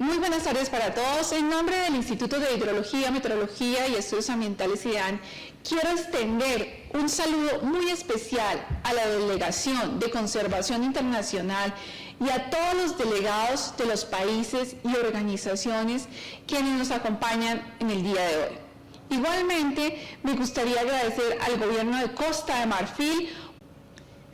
Muy buenas tardes para todos. En nombre del Instituto de Hidrología, Meteorología y Estudios Ambientales IDEAN, quiero extender un saludo muy especial a la Delegación de Conservación Internacional y a todos los delegados de los países y organizaciones quienes nos acompañan en el día de hoy. Igualmente, me gustaría agradecer al Gobierno de Costa de Marfil.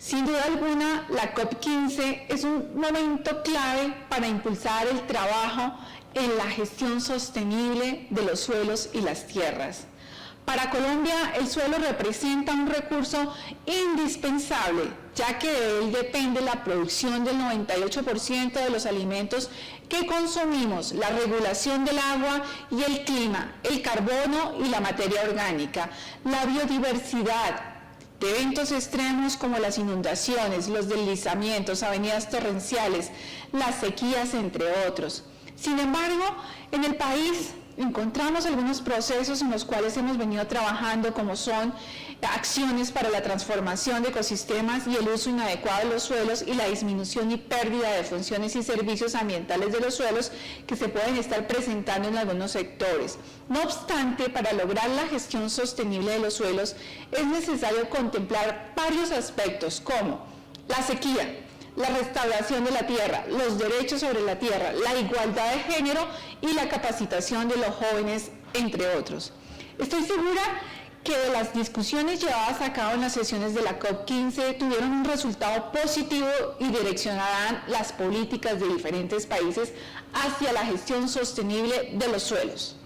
Sin duda alguna, la COP15 es un momento clave para impulsar el trabajo en la gestión sostenible de los suelos y las tierras. Para Colombia, el suelo representa un recurso indispensable, ya que de él depende la producción del 98% de los alimentos que consumimos, la regulación del agua y el clima, el carbono y la materia orgánica, la biodiversidad, de eventos extremos como las inundaciones, los deslizamientos, avenidas torrenciales, las sequías, entre otros. Sin embargo, en el país encontramos algunos procesos en los cuales hemos venido trabajando, como son acciones para la transformación de ecosistemas y el uso inadecuado de los suelos y la disminución y pérdida de funciones y servicios ambientales de los suelos que se pueden estar presentando en algunos sectores. No obstante, para lograr la gestión sostenible de los suelos es necesario contemplar varios aspectos como la sequía, la restauración de la tierra, los derechos sobre la tierra, la igualdad de género y la capacitación de los jóvenes, entre otros. Estoy segura que las discusiones llevadas a cabo en las sesiones de la COP15 tuvieron un resultado positivo y direccionarán las políticas de diferentes países hacia la gestión sostenible de los suelos.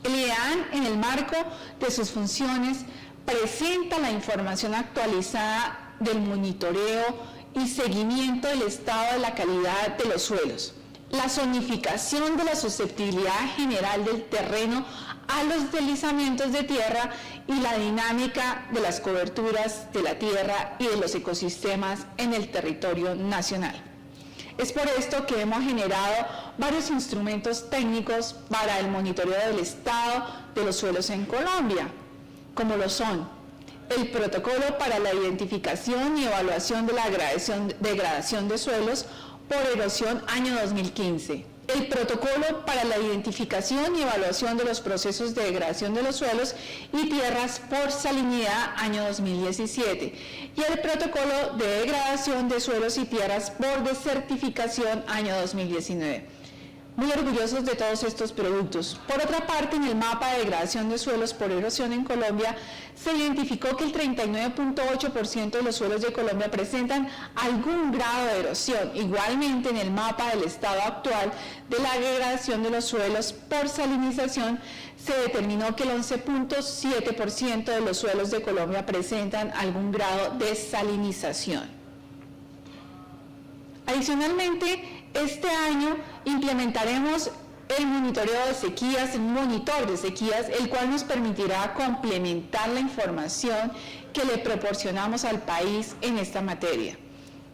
El IDEAN, en el marco de sus funciones, presenta la información actualizada del monitoreo y seguimiento del estado de la calidad de los suelos, la zonificación de la susceptibilidad general del terreno a los deslizamientos de tierra y la dinámica de las coberturas de la tierra y de los ecosistemas en el territorio nacional. Es por esto que hemos generado varios instrumentos técnicos para el monitoreo del estado de los suelos en Colombia, como lo son el protocolo para la identificación y evaluación de la degradación de suelos por erosión año 2015, el protocolo para la identificación y evaluación de los procesos de degradación de los suelos y tierras por salinidad año 2017 y el protocolo de degradación de suelos y tierras por desertificación año 2019. Muy orgullosos de todos estos productos. Por otra parte, en el mapa de degradación de suelos por erosión en Colombia, se identificó que el 39.8% de los suelos de Colombia presentan algún grado de erosión. Igualmente, en el mapa del estado actual de la degradación de los suelos por salinización, se determinó que el 11.7% de los suelos de Colombia presentan algún grado de salinización. Adicionalmente, este año implementaremos el monitoreo de sequías, un monitor de sequías, el cual nos permitirá complementar la información que le proporcionamos al país en esta materia.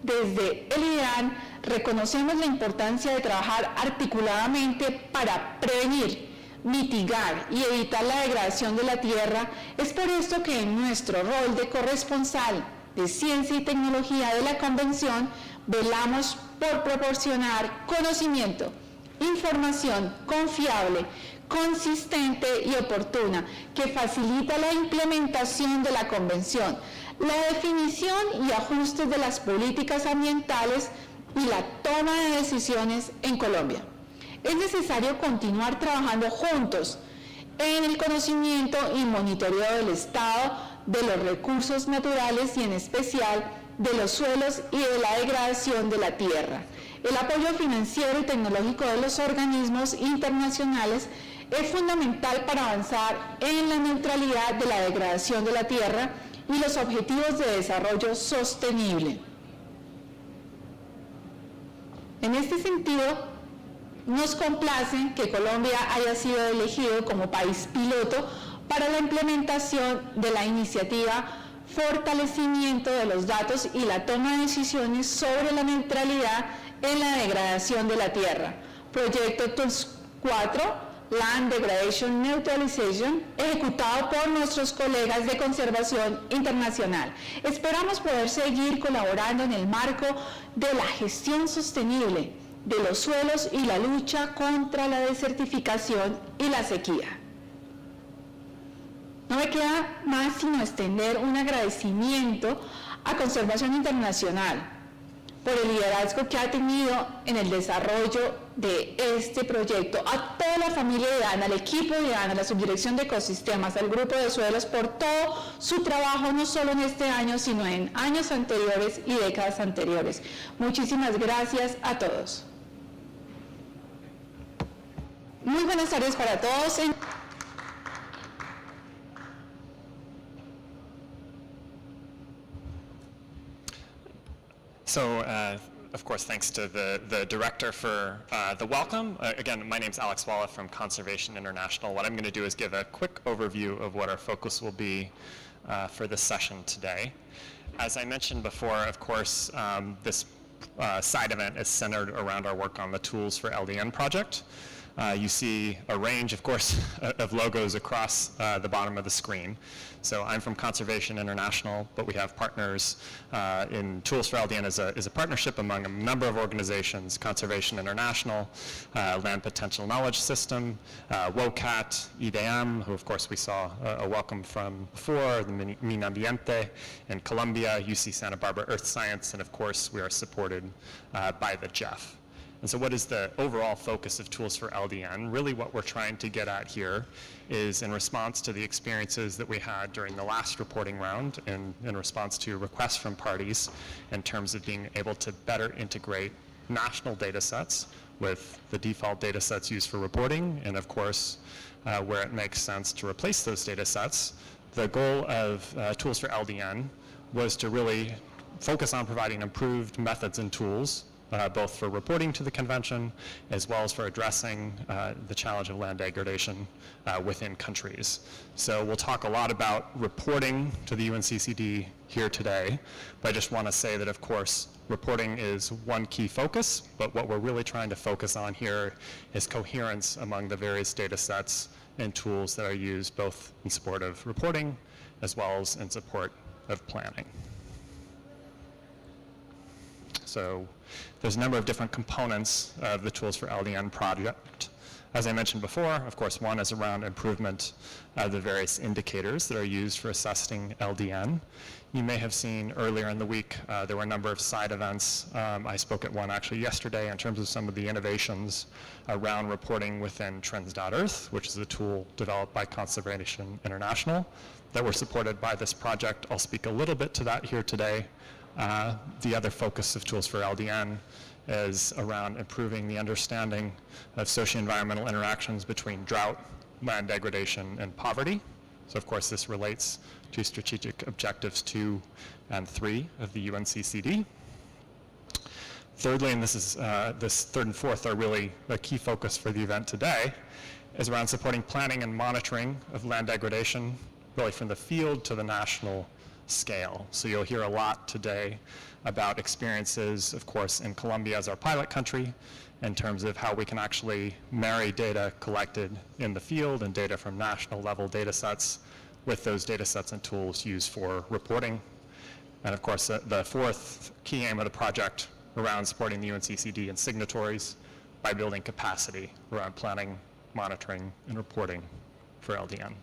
Desde el IDEAN reconocemos la importancia de trabajar articuladamente para prevenir, mitigar y evitar la degradación de la tierra. Es por esto que en nuestro rol de corresponsal de Ciencia y Tecnología de la Convención velamos por proporcionar conocimiento, información confiable, consistente y oportuna que facilita la implementación de la Convención, la definición y ajustes de las políticas ambientales y la toma de decisiones en Colombia. Es necesario continuar trabajando juntos en el conocimiento y monitoreo del estado de los recursos naturales y en especial de los suelos y de la degradación de la tierra. El apoyo financiero y tecnológico de los organismos internacionales es fundamental para avanzar en la neutralidad de la degradación de la tierra y los objetivos de desarrollo sostenible. En este sentido, nos complace que Colombia haya sido elegido como país piloto para la implementación de la iniciativa Fortalecimiento de los datos y la toma de decisiones sobre la neutralidad en la degradación de la tierra, proyecto Tools4 Land Degradation Neutralization, ejecutado por nuestros colegas de conservación internacional. Esperamos poder seguir colaborando en el marco de la gestión sostenible de los suelos y la lucha contra la desertificación y la sequía. No me queda más sino extender un agradecimiento a Conservación Internacional por el liderazgo que ha tenido en el desarrollo de este proyecto, a toda la familia de DAN, al equipo de DAN, a la Subdirección de Ecosistemas, al Grupo de Suelos, por todo su trabajo, no solo en este año, sino en años anteriores y décadas anteriores. Muchísimas gracias a todos. Muy buenas tardes para todos. So, of course, thanks to the director for the welcome. Again, my name's Alex Walla from Conservation International. What I'm going to do is give a quick overview of what our focus will be for this session today. As I mentioned before, of course, this side event is centered around our work on the Tools4LDN project. You see a range, of course, of logos across the bottom of the screen. So I'm from Conservation International, but we have partners in Tools4LDN is a partnership among a number of organizations: Conservation International, Land Potential Knowledge System, WOCAT, IDEM, who of course we saw a welcome from before, the Minambiente in Colombia, UC Santa Barbara Earth Science, and of course we are supported by the GEF. And so what is the overall focus of Tools4LDN? Really what we're trying to get at here is in response to the experiences that we had during the last reporting round and in response to requests from parties in terms of being able to better integrate national data sets with the default data sets used for reporting, and of course, where it makes sense to replace those data sets. The goal of Tools4LDN was to really focus on providing improved methods and tools both for reporting to the convention as well as for addressing the challenge of land degradation within countries. So we'll talk a lot about reporting to the UNCCD here today, but I just want to say that of course reporting is one key focus, but what we're really trying to focus on here is coherence among the various data sets and tools that are used both in support of reporting as well as in support of planning. So there's a number of different components of the Tools4LDN project. As I mentioned before, of course, one is around improvement of the various indicators that are used for assessing LDN. You may have seen earlier in the week, there were a number of side events. I spoke at one actually yesterday in terms of some of the innovations around reporting within Trends.Earth, which is a tool developed by Conservation International that were supported by this project. I'll speak a little bit to that here today. The other focus of Tools4LDN is around improving the understanding of socio-environmental interactions between drought, land degradation, and poverty. So of course this relates to strategic objectives 2 and 3 of the UNCCD. Thirdly, and this is this third and fourth are really a key focus for the event today, is around supporting planning and monitoring of land degradation, really from the field to the national scale. So you'll hear a lot today about experiences, of course, in Colombia as our pilot country, in terms of how we can actually marry data collected in the field and data from national level data sets with those data sets and tools used for reporting. And of course, the fourth key aim of the project around supporting the UNCCD and signatories by building capacity around planning, monitoring, and reporting for LDN.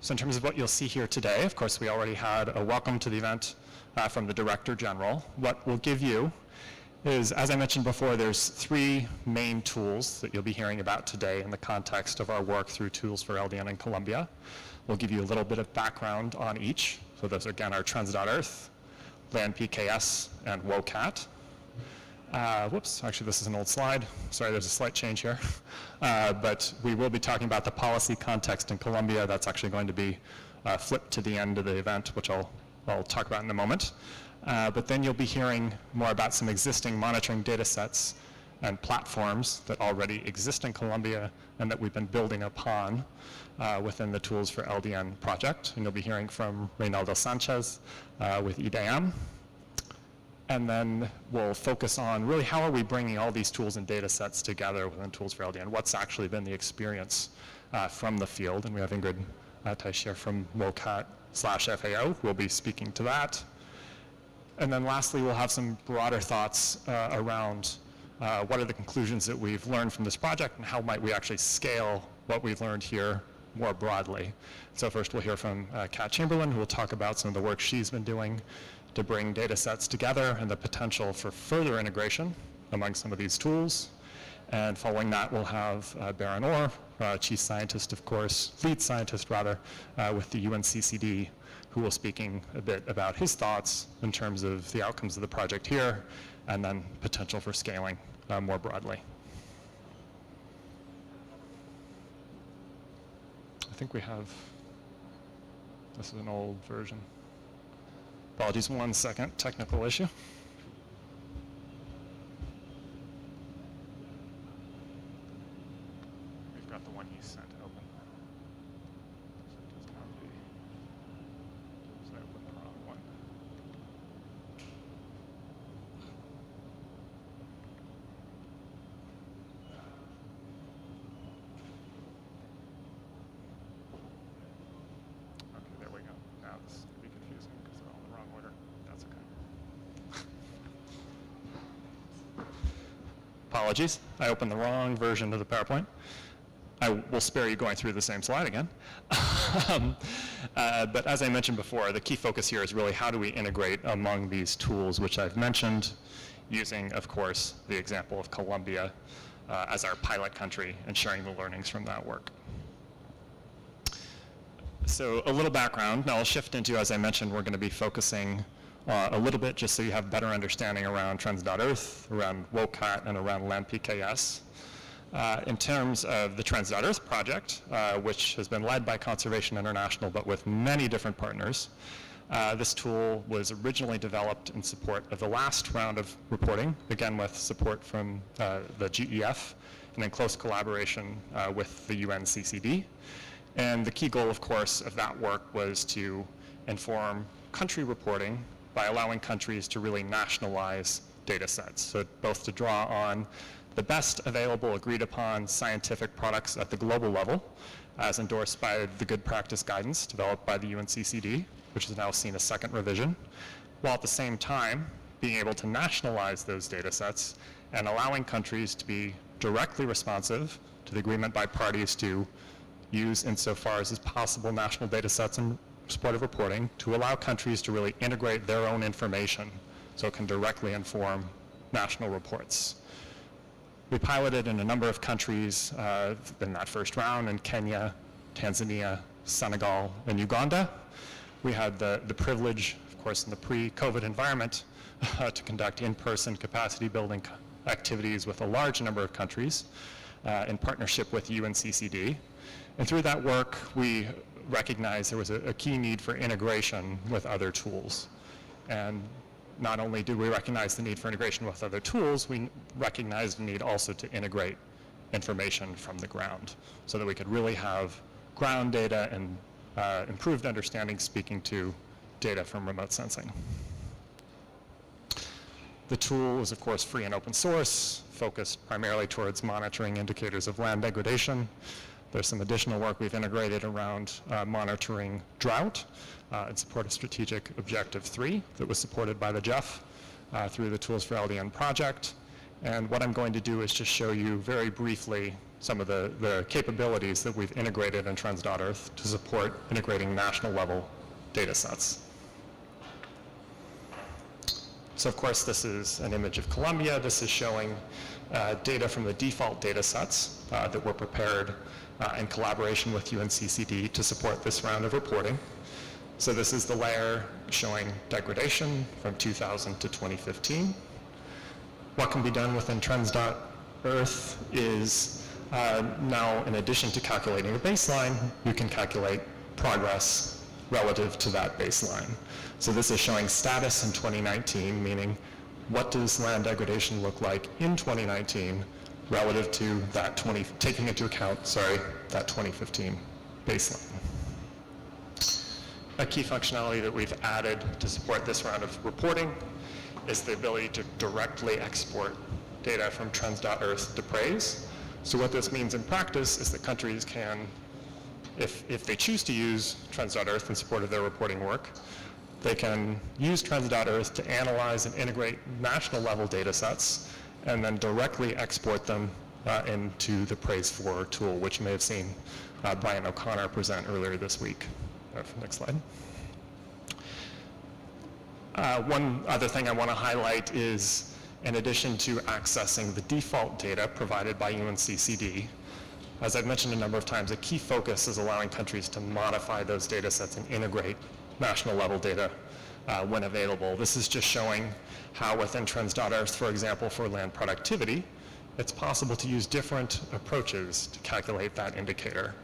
So in terms of what you'll see here today, of course, we already had a welcome to the event from the Director General. What we'll give you is, as I mentioned before, there's 3 main tools that you'll be hearing about today in the context of our work through Tools4LDN in Colombia. We'll give you a little bit of background on each. So those, again, are Trends.Earth, Land PKS, and WOCAT. Whoops, actually this is an old slide. Sorry, there's a slight change here. But we will be talking about the policy context in Colombia. That's actually going to be flipped to the end of the event, which I'll talk about in a moment. But then you'll be hearing more about some existing monitoring data sets and platforms that already exist in Colombia and that we've been building upon within the Tools4LDN project. And you'll be hearing from Reynaldo Sanchez with IDEM. And then we'll focus on really how are we bringing all these tools and data sets together within Tools4LDN, what's actually been the experience from the field. And we have Ingrid Teixier from WOCAT/FAO who will be speaking to that. And then lastly, we'll have some broader thoughts around what are the conclusions that we've learned from this project and how might we actually scale what we've learned here more broadly. So first we'll hear from Kat Chamberlain, who will talk about some of the work she's been doing to bring data sets together and the potential for further integration among some of these tools. And following that, we'll have Baron Orr, chief scientist, of course, lead scientist rather, with the UNCCD, who will speaking a bit about his thoughts in terms of the outcomes of the project here, and then potential for scaling more broadly. I think we have, this is an old version. Apologies, 1 second, technical issue. We've got the one he sent open. So it does not be, so I opened the wrong one. Okay, there we go. Now this is going to be confusing because they're all in the wrong order. That's okay. Apologies. I opened the wrong version of the PowerPoint. I will spare you going through the same slide again. But as I mentioned before, the key focus here is really how do we integrate among these tools, which I've mentioned, using, of course, the example of Colombia as our pilot country and sharing the learnings from that work. So a little background. Now I'll shift into, as I mentioned, we're going to be focusing a little bit just so you have better understanding around Trends.Earth, around WOCAT, and around LandPKS. In terms of the Trends.Earth project, which has been led by Conservation International, but with many different partners, this tool was originally developed in support of the last round of reporting, again with support from the GEF, and in close collaboration with the UNCCD. And the key goal, of course, of that work was to inform country reporting by allowing countries to really nationalize data sets. So both to draw on the best available agreed upon scientific products at the global level, as endorsed by the good practice guidance developed by the UNCCD, which has now seen a second revision, while at the same time being able to nationalize those data sets and allowing countries to be directly responsive to the agreement by parties to use insofar as is possible national data sets in support of reporting to allow countries to really integrate their own information so it can directly inform national reports. We piloted in a number of countries in that first round in Kenya, Tanzania, Senegal, and Uganda. We had the privilege, of course, in the pre-COVID environment to conduct in-person capacity building activities with a large number of countries in partnership with UNCCD. And through that work, we recognized there was a key need for integration with other tools. And not only did we recognize the need for integration with other tools, we recognized the need also to integrate information from the ground so that we could really have ground data and improved understanding speaking to data from remote sensing. The tool is, of course, free and open source, focused primarily towards monitoring indicators of land degradation. There's some additional work we've integrated around monitoring drought in support of Strategic Objective 3 that was supported by the GEF through the Tools4LDN project. And what I'm going to do is just show you very briefly some of the capabilities that we've integrated in Trends.Earth to support integrating national level data sets. So of course this is an image of Colombia. This is showing data from the default data sets that were prepared in collaboration with UNCCD to support this round of reporting. So this is the layer showing degradation from 2000 to 2015. What can be done within Trends.Earth is now, in addition to calculating a baseline, you can calculate progress relative to that baseline. So this is showing status in 2019, meaning what does land degradation look like in 2019 relative to that taking into account, that 2015 baseline. A key functionality that we've added to support this round of reporting is the ability to directly export data from Trends.Earth to Praise. So what this means in practice is that countries can, if they choose to use Trends.Earth in support of their reporting work, they can use Trends.Earth to analyze and integrate national level data sets and then directly export them into the Praise4 tool, which you may have seen Brian O'Connor present earlier this week. Next slide. One other thing I want to highlight is, in addition to accessing the default data provided by UNCCD, as I've mentioned a number of times, a key focus is allowing countries to modify those data sets and integrate national level data when available. This is just showing how within Trends.Earth, for example, for land productivity, it's possible to use different approaches to calculate that indicator.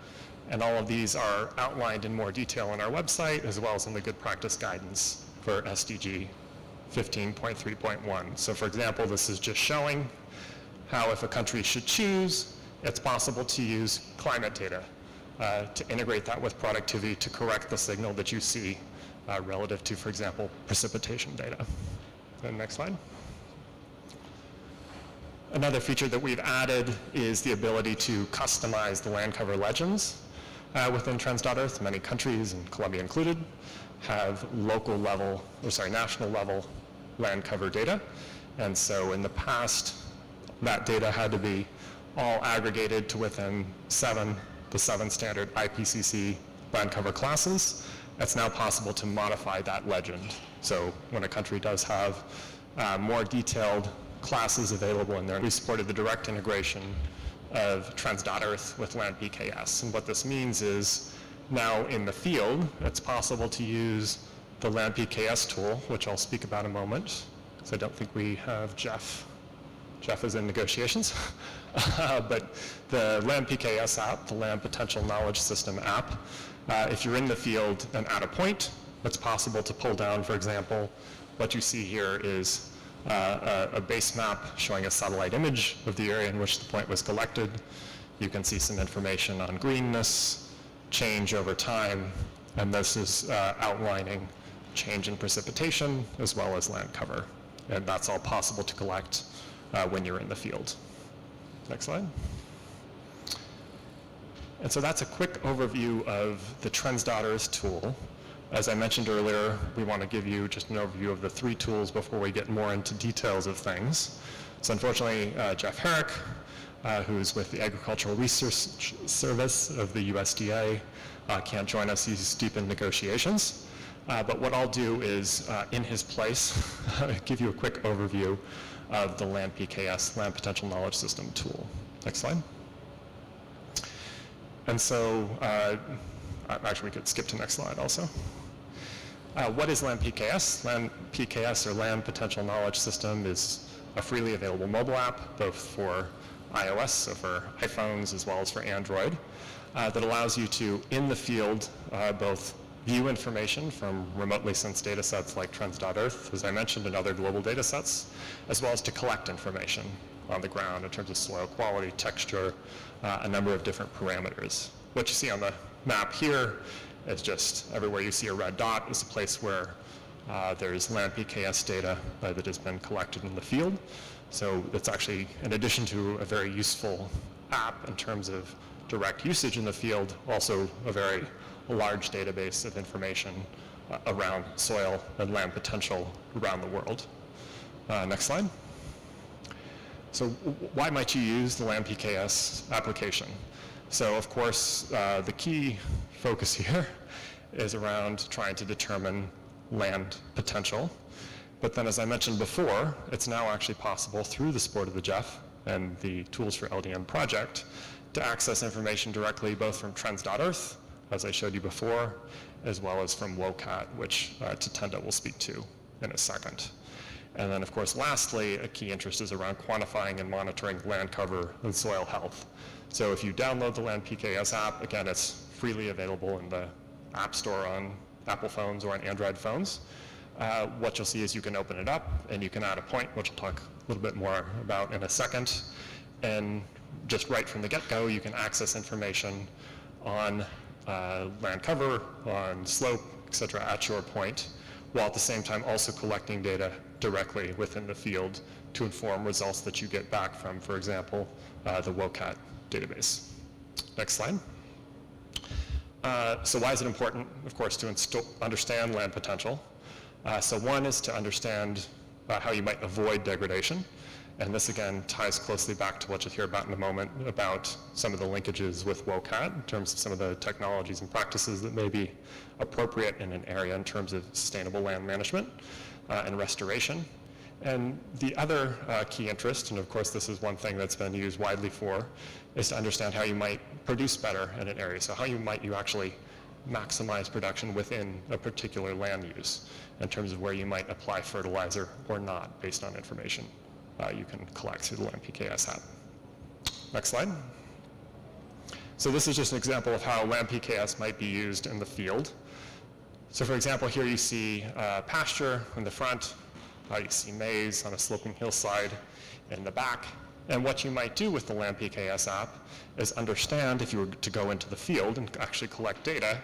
And all of these are outlined in more detail on our website, as well as in the good practice guidance for SDG 15.3.1. So for example, this is just showing how if a country should choose, it's possible to use climate data to integrate that with productivity to correct the signal that you see relative to, for example, precipitation data. And next slide. Another feature that we've added is the ability to customize the land cover legends within Trends.Earth. Many countries, and Colombia included, have national level land cover data. And so in the past, that data had to be all aggregated to within the seven standard IPCC land cover classes. It's now possible to modify that legend. So when a country does have more detailed classes available in there, we supported the direct integration of Trends.Earth with LandPKS. And what this means is now in the field, it's possible to use the LandPKS tool, which I'll speak about in a moment, because I don't think we have Jeff. Jeff is in negotiations. But the LandPKS app, the Land Potential Knowledge System app, if you're in the field and at a point, it's possible to pull down, for example, what you see here is a base map showing a satellite image of the area in which the point was collected. You can see some information on greenness, change over time, and this is outlining change in precipitation as well as land cover. And that's all possible to collect when you're in the field. Next slide. And so that's a quick overview of the Trends.Earth tool. As I mentioned earlier, we want to give you just an overview of the three tools before we get more into details of things. So unfortunately, Jeff Herrick, who's with the Agricultural Research Service of the USDA, can't join us. He's deep in negotiations. But what I'll do is, in his place, give you a quick overview of the LandPKS, Land Potential Knowledge System tool. Next slide. And so, actually we could skip to next slide also. What is LandPKS? LandPKS, or Land Potential Knowledge System, is a freely available mobile app, both for iOS, so for iPhones, as well as for Android, that allows you to, in the field, both view information from remotely sensed data sets like Trends.Earth, as I mentioned, and other global data sets, as well as to collect information on the ground in terms of soil quality, texture, a number of different parameters. What you see on the map here is just everywhere you see a red dot is a place where there's LandPKS data that has been collected in the field. So it's actually, in addition to a very useful app in terms of direct usage in the field, also a very large database of information around soil and land potential around the world. Next slide. So why might you use the LandPKS application? So of course, the key focus here is around trying to determine land potential. But then, as I mentioned before, it's now actually possible through the support of the Jeff and the Tools4LDN project to access information directly both from Trends.Earth, as I showed you before, as well as from WOCAT, which Tatenda will speak to in a second. And then, of course, lastly, a key interest is around quantifying and monitoring land cover and soil health. So if you download the LandPKS app, again, it's freely available in the App Store on Apple phones or on Android phones. What you'll see is you can open it up and you can add a point, which I'll talk a little bit more about in a second. And just right from the get-go, you can access information on land cover, on slope, et cetera, at your point, while at the same time also collecting data directly within the field to inform results that you get back from, for example, the WOCAT database. Next slide. So why is it important, of course, to understand land potential? So one is to understand how you might avoid degradation. And this, again, ties closely back to what you'll hear about in a moment about some of the linkages with WCAT in terms of some of the technologies and practices that may be appropriate in an area in terms of sustainable land management and restoration. And the other key interest, and of course this is one thing that's been used widely for, is to understand how you might produce better in an area. So how you actually maximize production within a particular land use in terms of where you might apply fertilizer or not based on information you can collect through the Land PKS app. Next slide. So this is just an example of how Land PKS might be used in the field. So for example, here you see pasture in the front, you see maize on a sloping hillside in the back. And what you might do with the Land PKS app is understand, if you were to go into the field and actually collect data,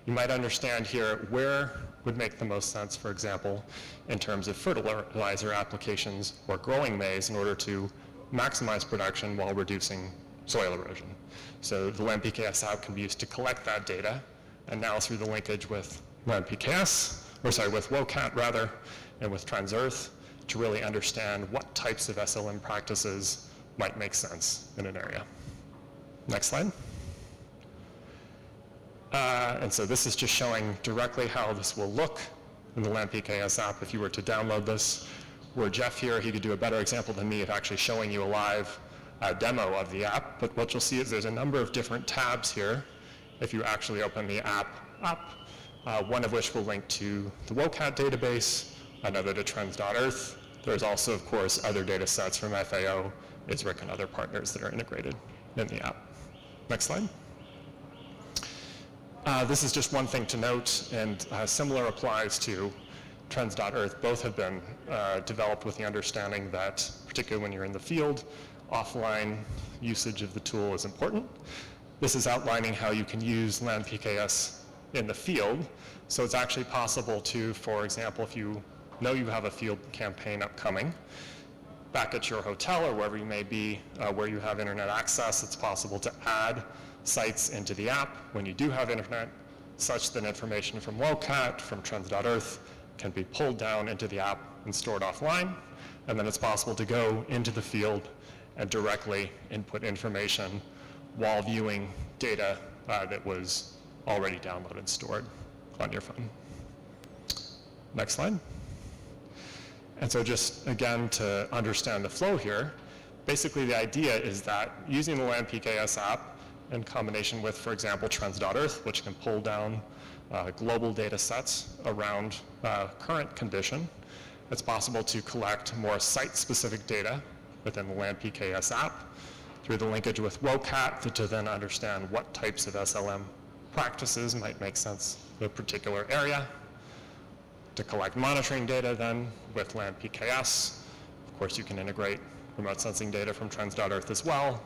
you might understand here where would make the most sense, for example, in terms of fertilizer applications or growing maize in order to maximize production while reducing soil erosion. So the Land PKS app can be used to collect that data, and now through the linkage with Land PKS, with WCAT rather, and with TransEarth, to really understand what types of SLM practices might make sense in an area. Next slide. And so this is just showing directly how this will look in the Land PKS app if you were to download this. Were Jeff here, he could do a better example than me of actually showing you a live demo of the app. But what you'll see is there's a number of different tabs here if you actually open the app up, one of which will link to the WCAT database, another to trends.earth. There's also, of course, other data sets from FAO, ISRIC, and other partners that are integrated in the app. Next slide. This is just one thing to note, and similar applies to trends.earth. Both have been developed with the understanding that, particularly when you're in the field, offline usage of the tool is important. This is outlining how you can use Land PKS in the field. So it's actually possible to, for example, if you know you have a field campaign upcoming, back at your hotel or wherever you may be where you have internet access, it's possible to add sites into the app when you do have internet, such that information from WCAT, from trends.earth can be pulled down into the app and stored offline. And then it's possible to go into the field and directly input information while viewing data that was already downloaded and stored on your phone. Next slide. And so just again to understand the flow here, basically the idea is that using the Land PKS app in combination with, for example, trends.earth, which can pull down global data sets around current condition, it's possible to collect more site-specific data within the Land PKS app through the linkage with WCAT to then understand what types of SLM practices might make sense in a particular area, to collect monitoring data then with Land PKS. Of course, you can integrate remote sensing data from trends.earth as well.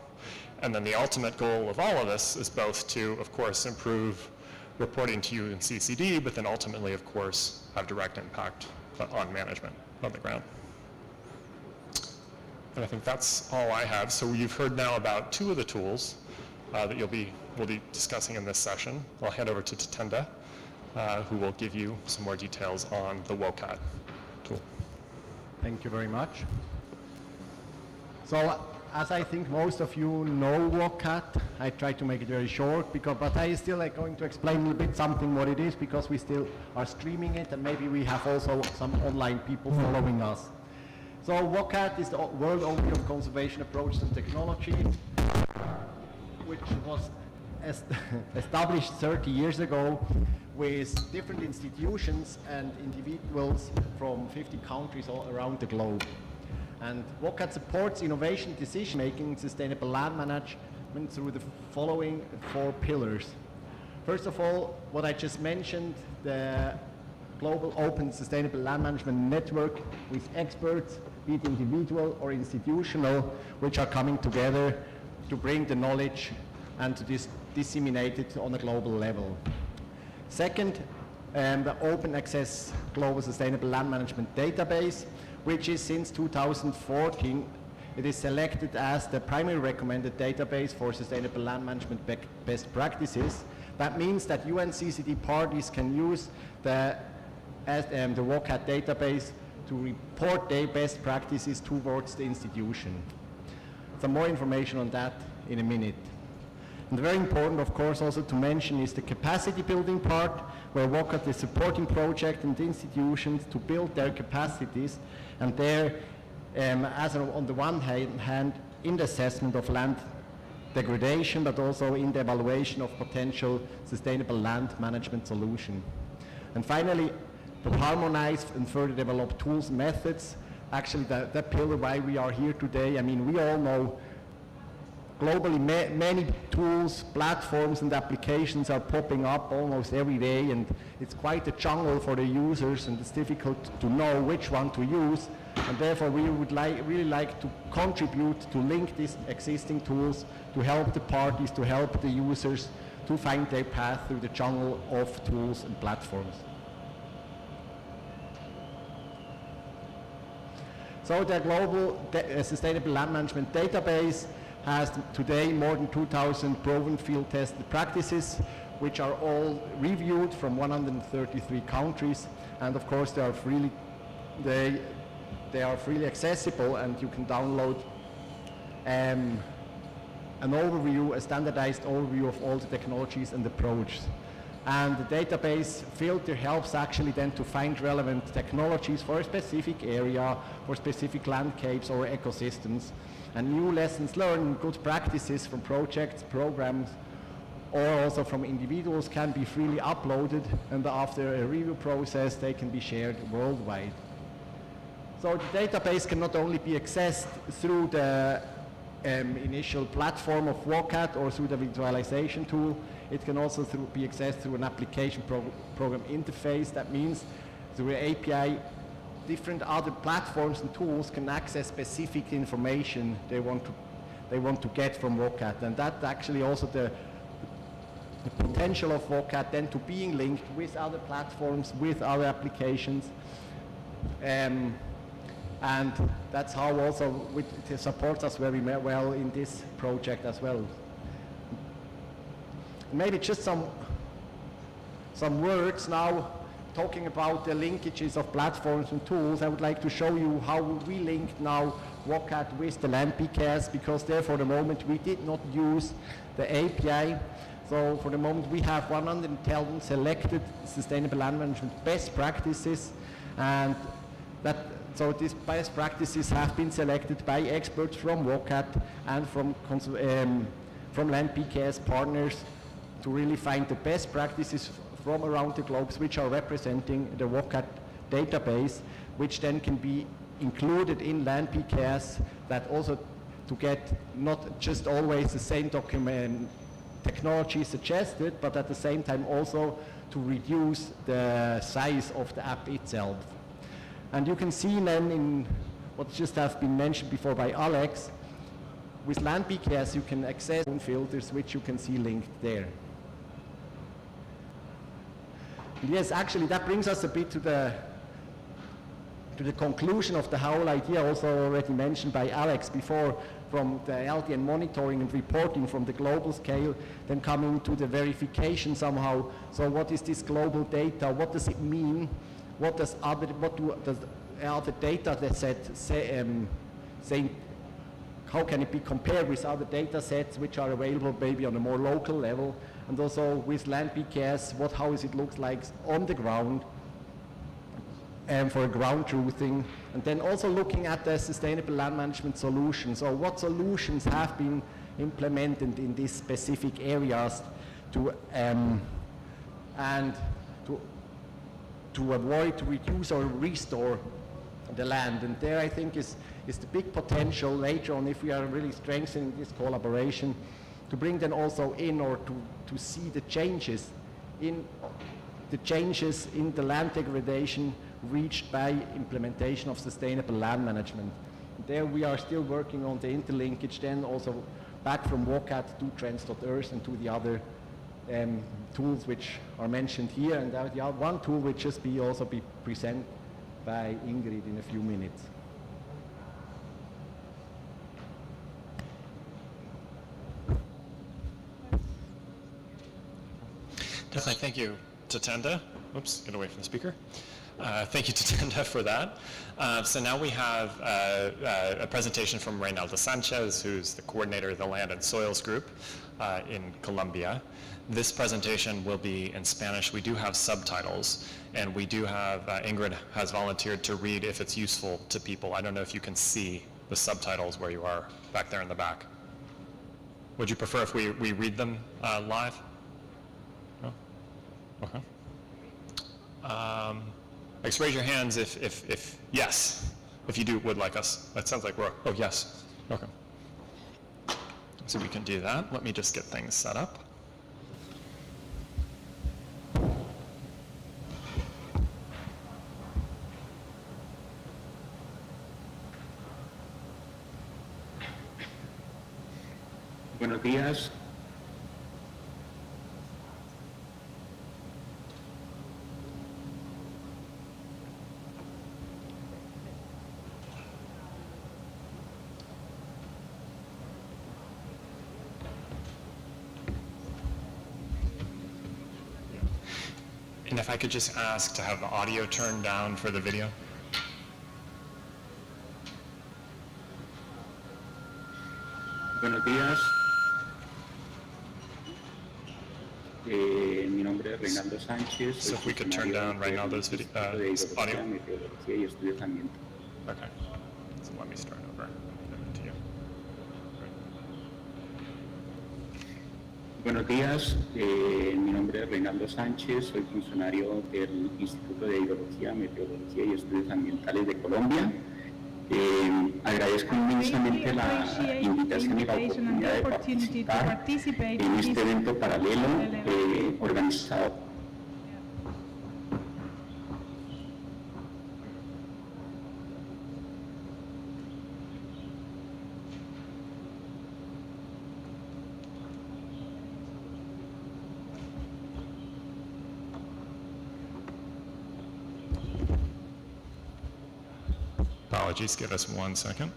And then the ultimate goal of all of this is both to, of course, improve reporting to you in CCD, but then ultimately, of course, have direct impact on management on the ground. And I think that's all I have. So you've heard now about two of the tools that we'll be discussing in this session. I'll hand over to Tatenda, who will give you some more details on the WCAT tool. Thank you very much. So, as I think most of you know WCAT, I try to make it very short, but I still going to explain a little bit something what it is, because we still are streaming it, and maybe we have also some online people following us. So WCAT is the World Overview of Conservation Approaches and Technology, which was established 30 years ago with different institutions and individuals from 50 countries all around the globe. And WCAT supports innovation, decision-making, sustainable land management through the following 4 pillars. First of all, what I just mentioned, the global open sustainable land management network with experts, be it individual or institutional, which are coming together to bring the knowledge and to disseminate it on a global level. Second, the open access global sustainable land management database, which is since 2014, it is selected as the primary recommended database for sustainable land management best practices. That means that UNCCD parties can use the as the WCAT database to report their best practices towards the institution. Some more information on that in a minute. And very important, of course, also to mention is the capacity building part, where WCAT is supporting projects and institutions to build their capacities, and there, on the one hand, in the assessment of land degradation, but also in the evaluation of potential sustainable land management solution. And finally, to harmonize and further develop tools, methods, actually that pillar why we are here today. I mean, we all know globally many tools, platforms and applications are popping up almost every day, and it's quite a jungle for the users, and it's difficult to know which one to use, and therefore we would really like to contribute to link these existing tools to help the parties, to help the users to find their path through the jungle of tools and platforms. So the global sustainable land management database has today more than 2,000 proven field tested practices, which are all reviewed from 133 countries, and of course they are freely accessible, and you can download an overview, a standardized overview of all the technologies and approaches. And the database filter helps actually then to find relevant technologies for a specific area, for specific landscapes or ecosystems. And new lessons learned, good practices from projects, programs, or also from individuals can be freely uploaded, and after a review process they can be shared worldwide. So the database can not only be accessed through the initial platform of WCAT or through the visualization tool, it can also be accessed through an application program interface. That means through an API, different other platforms and tools can access specific information they want to get from WCAT, and that's actually also the potential of WCAT then to being linked with other platforms, with other applications, and that's how also it supports us very well in this project as well. Maybe just some words now talking about the linkages of platforms and tools. I would like to show you how we link now WCAT with the land PKS, because there for the moment we did not use the API. So for the moment we have 110 selected sustainable land management best practices, and so these best practices have been selected by experts from WCAT and from land PKS partners to really find the best practices from around the globe, which are representing the WCAT database, which then can be included in land PKS, that also to get not just always the same document technology suggested, but at the same time also to reduce the size of the app itself. And you can see then in what just has been mentioned before by Alex, with land PKS you can access filters which you can see linked there. Yes, actually that brings us a bit to the conclusion of the whole idea, also already mentioned by Alex before, from the LDN monitoring and reporting from the global scale, then coming to the verification somehow. So what is this global data? What does it mean? What does other data set say? How can it be compared with other data sets which are available maybe on a more local level? And also with land PKS, how does it look like on the ground for ground truthing? And then also looking at the sustainable land management solutions. So what solutions have been implemented in these specific areas to avoid, to reduce or restore the land? And there I think is the big potential later on, if we are really strengthening this collaboration, to bring them also in, or to see the changes in the land degradation reached by implementation of sustainable land management. There we are still working on the interlinkage then also back from WCAT to Trends.Earth and to the other tools which are mentioned here, and the one tool will just also be presented by Ingrid in a few minutes. Definitely, thank you, Tatenda. Oops, get away from the speaker. Thank you to Tenda for that. So now we have a presentation from Reynaldo Sanchez, who's the coordinator of the Land and Soils Group in Colombia. This presentation will be in Spanish. We do have subtitles, and we do have, Ingrid has volunteered to read if it's useful to people. I don't know if you can see the subtitles where you are back there in the back. Would you prefer if we read them live? No? Okay. Just raise your hands if yes, if you would like us. That sounds like we're, oh yes, okay. So we can do that. Let me just get things set up. Buenos días. And if I could just ask to have the audio turned down for the video. Buenos días. Mi nombre es Reynaldo Sánchez. So if we could turn down Reynaldo's video, audio. Meteorología y estudios ambientales. Okay. So let me start over. Give it to you. Buenos días. Mi nombre es Reynaldo Sánchez. Soy funcionario del Instituto de Hidrología, Meteorología y Estudios Ambientales de Colombia. Agradezco inmensamente la invitación y la oportunidad de participar en este evento paralelo organizado. Apologies, give us 1 second.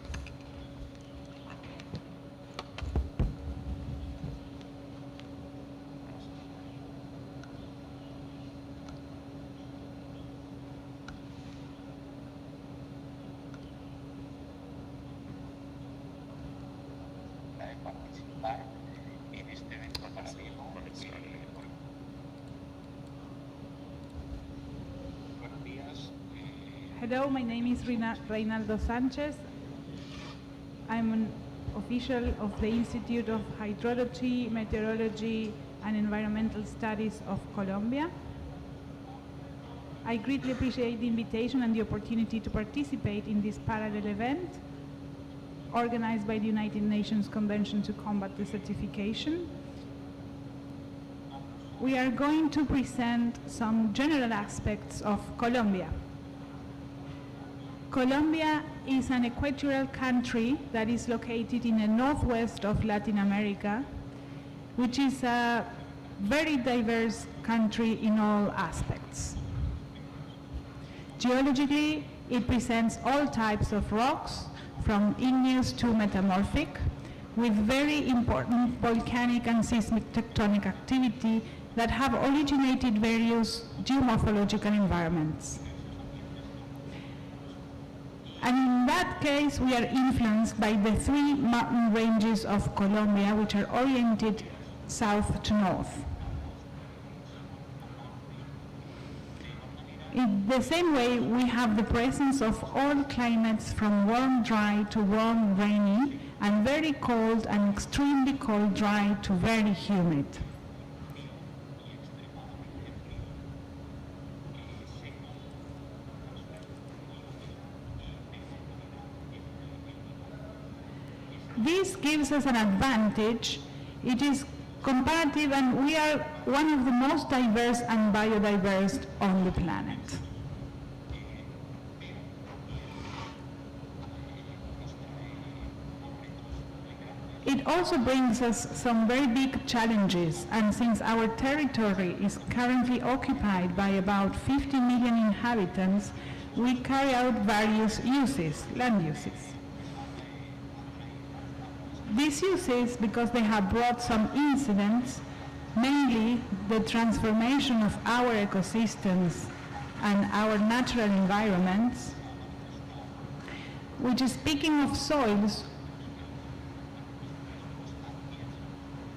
Hello, my name is Reynaldo Sanchez. I'm an official of the Institute of Hydrology, Meteorology, and Environmental Studies of Colombia. I greatly appreciate the invitation and the opportunity to participate in this parallel event organized by the United Nations Convention to Combat Desertification. We are going to present some general aspects of Colombia. Colombia is an equatorial country that is located in the northwest of Latin America, which is a very diverse country in all aspects. Geologically, it presents all types of rocks, from igneous to metamorphic, with very important volcanic and seismic tectonic activity that have originated various geomorphological environments. And in that case, we are influenced by the 3 mountain ranges of Colombia, which are oriented south to north. In the same way, we have the presence of all climates from warm, dry to warm, rainy, and very cold and extremely cold, dry to very humid. This gives us an advantage. It is comparative, and we are one of the most diverse and biodiverse on the planet. It also brings us some very big challenges, and since our territory is currently occupied by about 50 million inhabitants, we carry out various uses, land uses. These uses, because they have brought some incidents, mainly the transformation of our ecosystems and our natural environments, which, speaking of soils,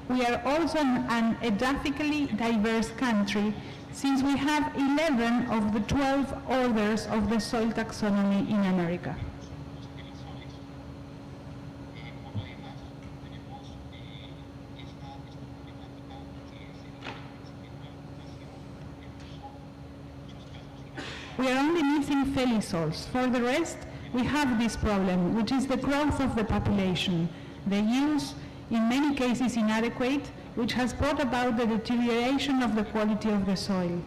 we are also an edaphically diverse country, since we have 11 of the 12 orders of the soil taxonomy in America. We are only missing felisols. For the rest, we have this problem, which is the growth of the population, the use, in many cases inadequate, which has brought about the deterioration of the quality of the soil.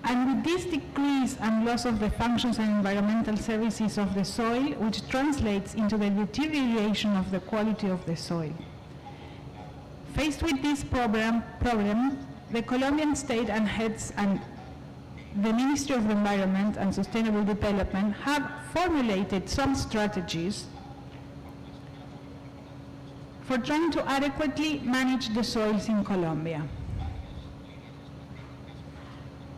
And with this decrease and loss of the functions and environmental services of the soil, which translates into the deterioration of the quality of the soil. Faced with this problem, the Colombian state and heads and the Ministry of the Environment and Sustainable Development have formulated some strategies for trying to adequately manage the soils in Colombia.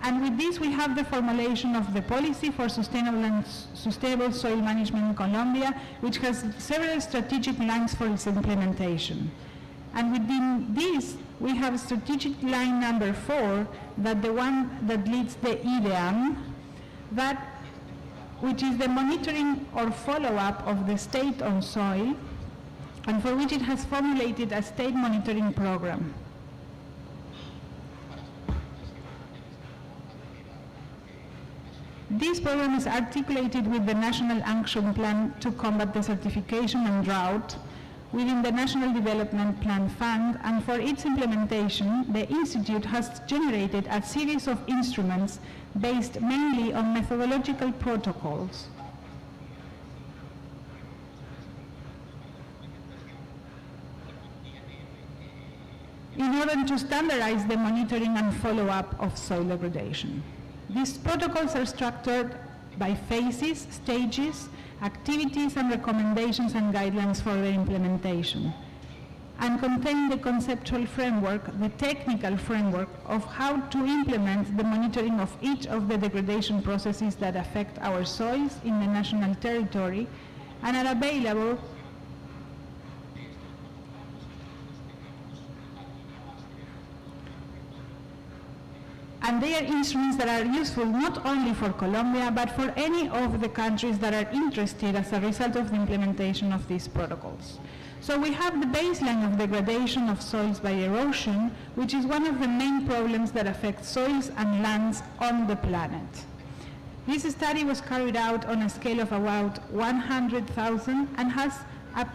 And with this, we have the formulation of the Policy for Sustainable Soil Management in Colombia, which has several strategic lines for its implementation. And within this, we have strategic line number 4, that the one that leads the IDEAM, which is the monitoring or follow-up of the state on soil, and for which it has formulated a state monitoring program. This program is articulated with the National Action Plan to combat desertification and drought within the National Development Plan Fund, and for its implementation, the Institute has generated a series of instruments based mainly on methodological protocols. In order to standardize the monitoring and follow-up of soil degradation. These protocols are structured by phases, stages, activities and recommendations and guidelines for their implementation, and contain the conceptual framework, the technical framework of how to implement the monitoring of each of the degradation processes that affect our soils in the national territory, and are available and they are instruments that are useful not only for Colombia, but for any of the countries that are interested as a result of the implementation of these protocols. So we have the baseline of degradation of soils by erosion, which is one of the main problems that affect soils and lands on the planet. This study was carried out on a scale of about 100,000 and has a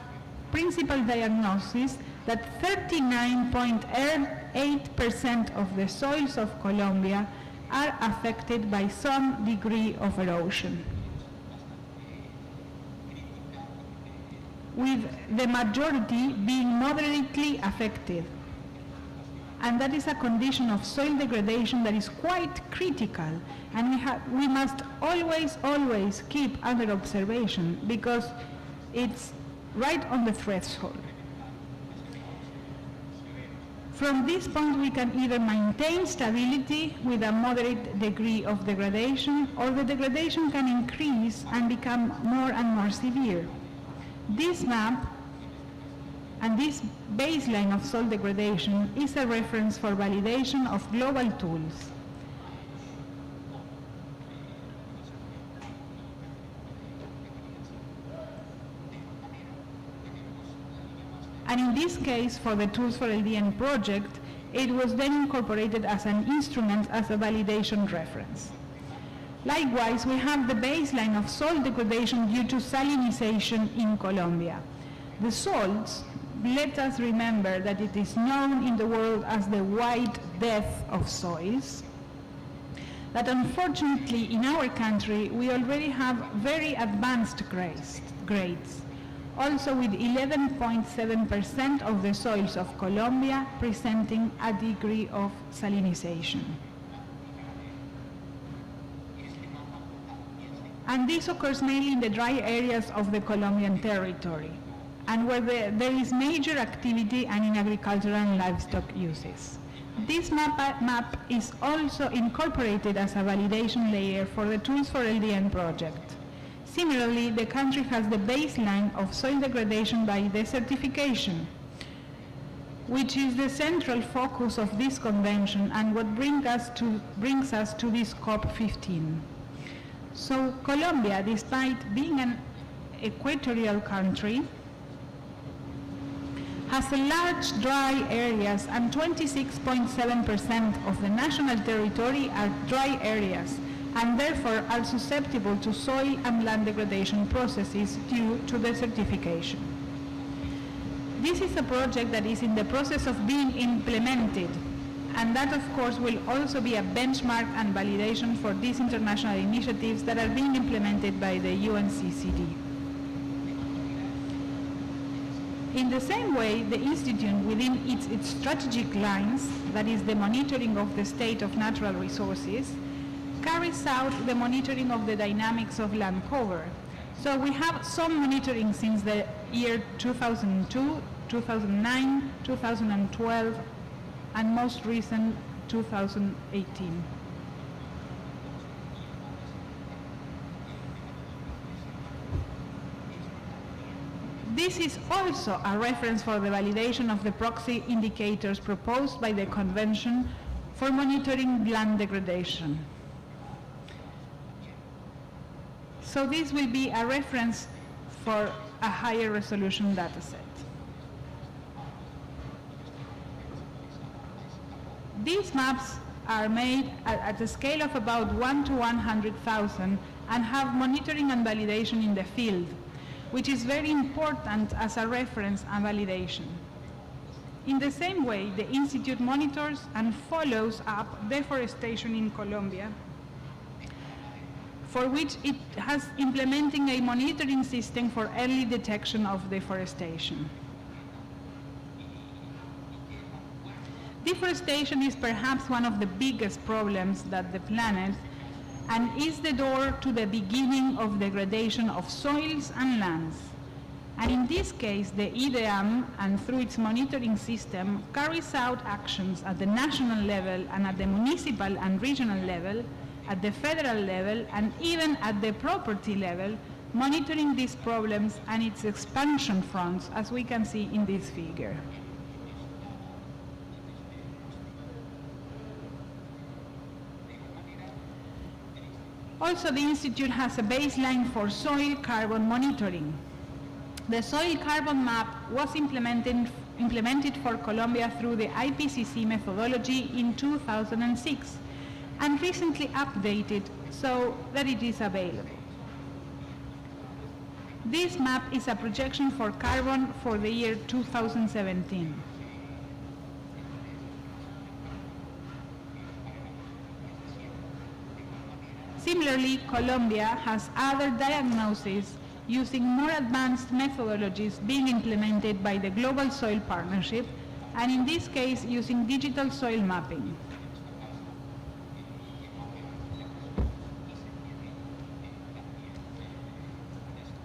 principal diagnosis that 39.8% of the soils of Colombia are affected by some degree of erosion, with the majority being moderately affected. And that is a condition of soil degradation that is quite critical, and we must always keep under observation, because it's right on the threshold. From this point, we can either maintain stability with a moderate degree of degradation, or the degradation can increase and become more and more severe. This map and this baseline of soil degradation is a reference for validation of global tools. And in this case, for the Tools4LDN project, it was then incorporated as an instrument as a validation reference. Likewise, we have the baseline of soil degradation due to salinization in Colombia. The salts, let us remember that it is known in the world as the white death of soils, that unfortunately in our country we already have very advanced grades. Also with 11.7% of the soils of Colombia presenting a degree of salinization. And this occurs mainly in the dry areas of the Colombian territory, and where there is major activity and in agricultural and livestock uses. This map is also incorporated as a validation layer for the Tools4LDN project. Similarly, the country has the baseline of soil degradation by desertification, which is the central focus of this convention and what brings us to this COP15. So Colombia, despite being an equatorial country, has large dry areas, and 26.7% of the national territory are dry areas, and therefore are susceptible to soil and land degradation processes due to desertification. This is a project that is in the process of being implemented, and that of course will also be a benchmark and validation for these international initiatives that are being implemented by the UNCCD. In the same way, the Institute, within its strategic lines, that is the monitoring of the state of natural resources, carries out the monitoring of the dynamics of land cover. So we have some monitoring since the year 2002, 2009, 2012, and most recent 2018. This is also a reference for the validation of the proxy indicators proposed by the Convention for monitoring land degradation. So this will be a reference for a higher resolution dataset. These maps are made at a scale of about 1 to 100,000 and have monitoring and validation in the field, which is very important as a reference and validation. In the same way, the Institute monitors and follows up deforestation in Colombia, for which it has implementing a monitoring system for early detection of deforestation. Deforestation is perhaps one of the biggest problems that the planet, and is the door to the beginning of degradation of soils and lands. And in this case, the IDEAM, and through its monitoring system, carries out actions at the national level and at the municipal and regional level, at the federal level, and even at the property level, monitoring these problems and its expansion fronts, as we can see in this figure. Also, the Institute has a baseline for soil carbon monitoring. The soil carbon map was implemented for Colombia through the IPCC methodology in 2006 and recently updated so that it is available. This map is a projection for carbon for the year 2017. Similarly, Colombia has other diagnoses using more advanced methodologies being implemented by the Global Soil Partnership, and in this case using digital soil mapping.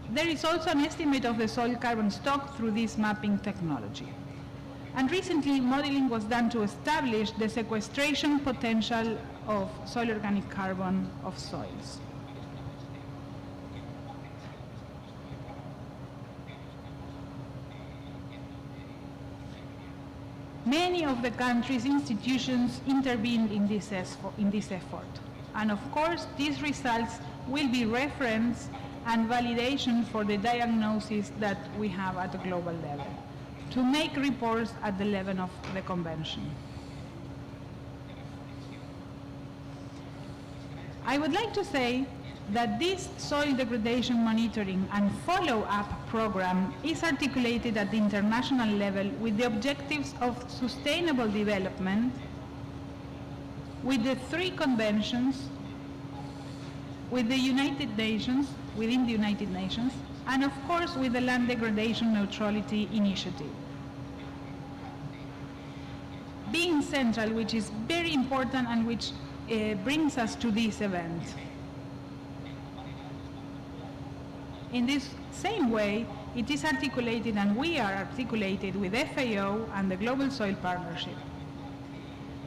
There is also an estimate of the soil carbon stock through this mapping technology. And recently, modeling was done to establish the sequestration potential of soil organic carbon of soils. Many of the country's institutions intervened in this effort. And of course, these results will be reference and validation for the diagnosis that we have at the global level, to make reports at the level of the convention. I would like to say that this soil degradation monitoring and follow-up program is articulated at the international level with the objectives of sustainable development, with the 3 conventions, with the United Nations, within the United Nations, and of course with the Land Degradation Neutrality Initiative. Being central, which is very important and which brings us to this event. In this same way, it is articulated, and we are articulated with FAO and the Global Soil Partnership.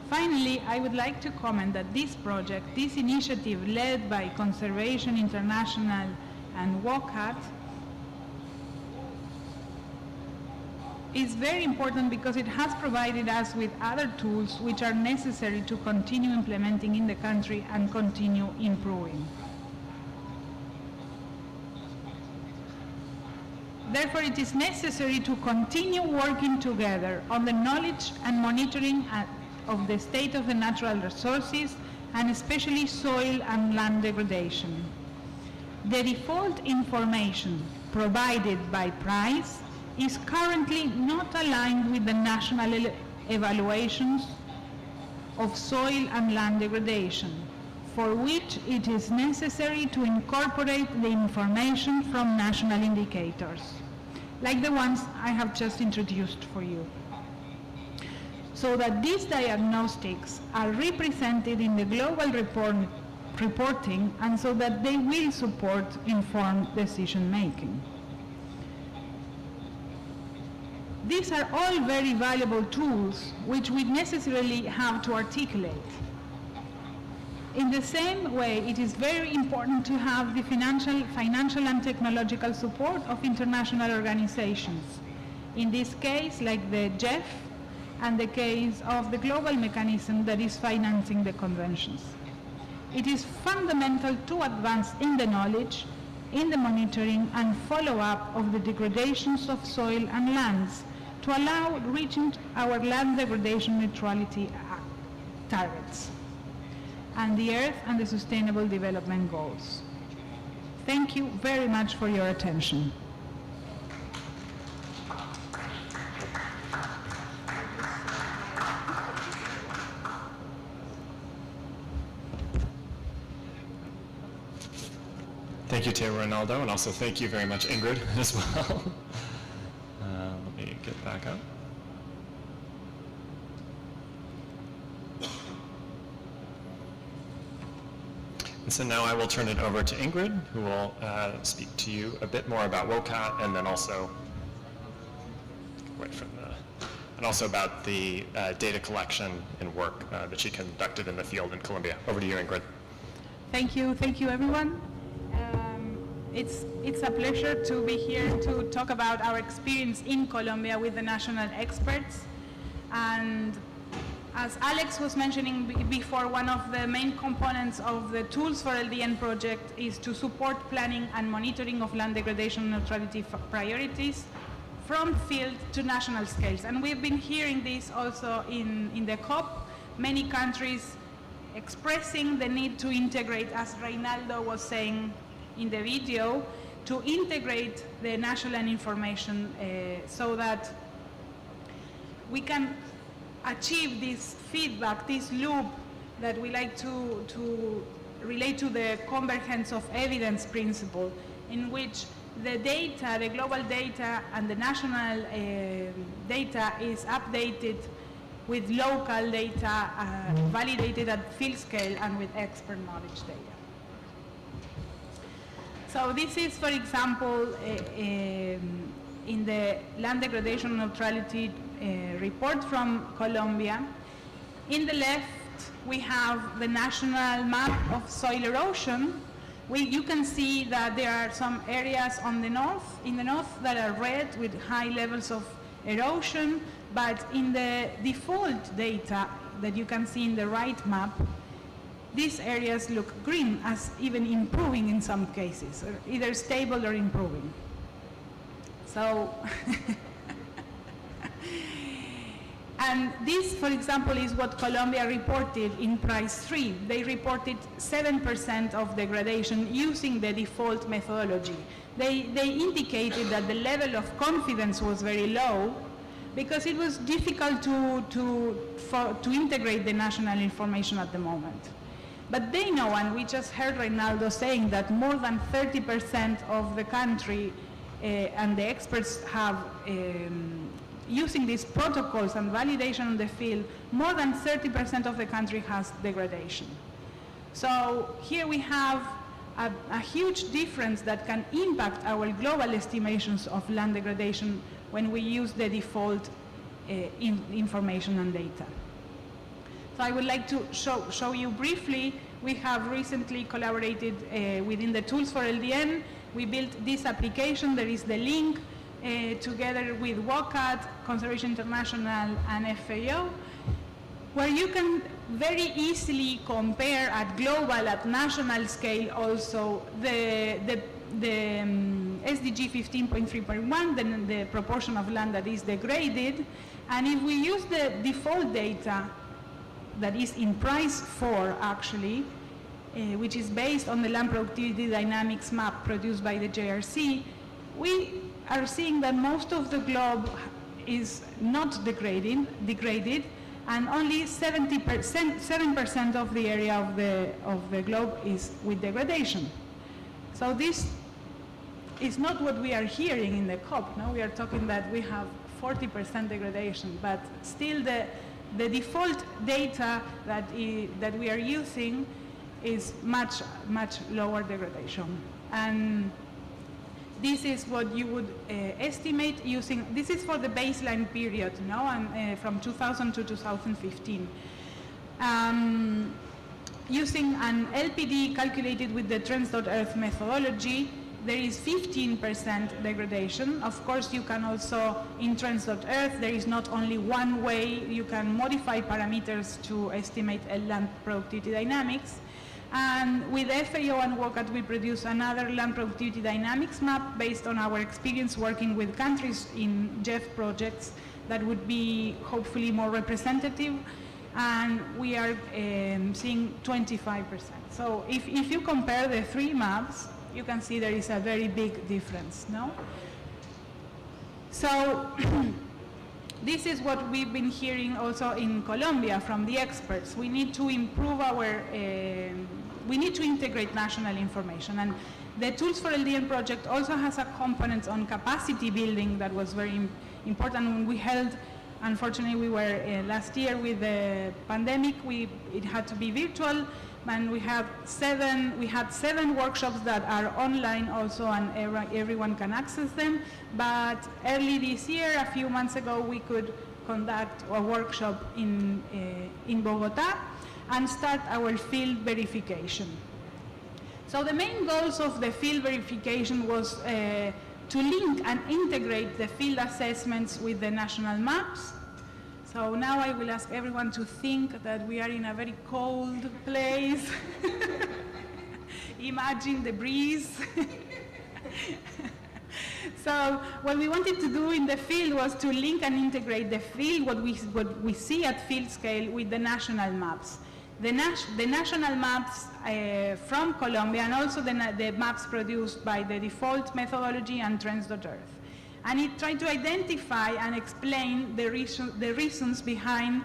Finally, I would like to comment that this project, this initiative led by Conservation International and WOCAT, is very important because it has provided us with other tools which are necessary to continue implementing in the country and continue improving. Therefore, it is necessary to continue working together on the knowledge and monitoring of the state of the natural resources, and especially soil and land degradation. The default information provided by PRICE is currently not aligned with the national evaluations of soil and land degradation, for which it is necessary to incorporate the information from national indicators, like the ones I have just introduced for you, so that these diagnostics are represented in the global reporting, and so that they will support informed decision making. These are all very valuable tools which we necessarily have to articulate. In the same way, it is very important to have the financial and technological support of international organizations. In this case, like the GEF, and the case of the global mechanism that is financing the conventions. It is fundamental to advance in the knowledge, in the monitoring and follow-up of the degradations of soil and lands to allow reaching our land degradation neutrality targets and the Earth and the Sustainable Development Goals. Thank you very much for your attention. Thank you, Teo Ronaldo, and also thank you very much, Ingrid, as well. Let me get back up. And so now I will turn it over to Ingrid, who will speak to you a bit more about WOCAT, and then also and also about the data collection and work that she conducted in the field in Colombia. Over to you, Ingrid. Thank you, everyone. It's a pleasure to be here to talk about our experience in Colombia with the national experts. And as Alex was mentioning before, one of the main components of the Tools4LDN project is to support planning and monitoring of land degradation neutrality priorities from field to national scales. And we've been hearing this also in the COP, many countries expressing the need to integrate, as Reynaldo was saying in the video, to integrate the national information so that we can achieve this feedback, this loop that we like to relate to the convergence of evidence principle, in which the data, the global data and the national data is updated with local data validated at field scale and with expert knowledge data. So this is, for example, in the land degradation neutrality report from Colombia. In the left, we have the national map of soil erosion. You can see that there are some areas in the north that are red with high levels of erosion, but in the default data that you can see in the right map, these areas look green, as even improving in some cases, or either stable or improving. So, and this, for example, is what Colombia reported in Price 3. They reported 7% of degradation using the default methodology. They indicated that the level of confidence was very low because it was difficult to integrate the national information at the moment. But they know, and we just heard Reynaldo saying that more than 30% of the country and the experts have, using these protocols and validation on the field, more than 30% of the country has degradation. So here we have a huge difference that can impact our global estimations of land degradation when we use the default information and data. So I would like to show you briefly. We have recently collaborated within the Tools4LDN. We built this application. There is the link together with WCAT, Conservation International, and FAO, where you can very easily compare at global, at national scale also the SDG 15.3.1, the proportion of land that is degraded. And if we use the default data that is in price 4 actually, which is based on the land productivity dynamics map produced by the JRC, we are seeing that most of the globe is not degraded, and only 7% of the area of the globe is with degradation. So this is not what we are hearing in the COP. No? We are talking that we have 40% degradation, but still the default data that we are using is much lower degradation. And this is what you would estimate using, this is for the baseline period, no? And from 2000 to 2015. Using an LPD calculated with the Trends.Earth methodology, there is 15% degradation. Of course, you can also, in Trends.Earth, there is not only one way, you can modify parameters to estimate a land productivity dynamics. And with FAO and WCAT, we produce another land productivity dynamics map based on our experience working with countries in GEF projects that would be hopefully more representative. And we are seeing 25%. So if you compare the three maps, you can see there is a very big difference, no? So this is what we've been hearing also in Colombia from the experts. We need to improve our, we need to integrate national information. And the Tools4LDN project also has a component on capacity building that was very important. When we held, unfortunately we were last year with the pandemic, it had to be virtual. And we had 7 workshops that are online also, and everyone can access them. But early this year, a few months ago, we could conduct a workshop in Bogota and start our field verification. So the main goals of the field verification was to link and integrate the field assessments with the national maps. So now I will ask everyone to think that we are in a very cold place. Imagine the breeze. So what we wanted to do in the field was to link and integrate the field, what we see at field scale, with the national maps. The national maps from Colombia, and also the maps produced by the default methodology and Trends.Earth. And it tried to identify and explain the reasons behind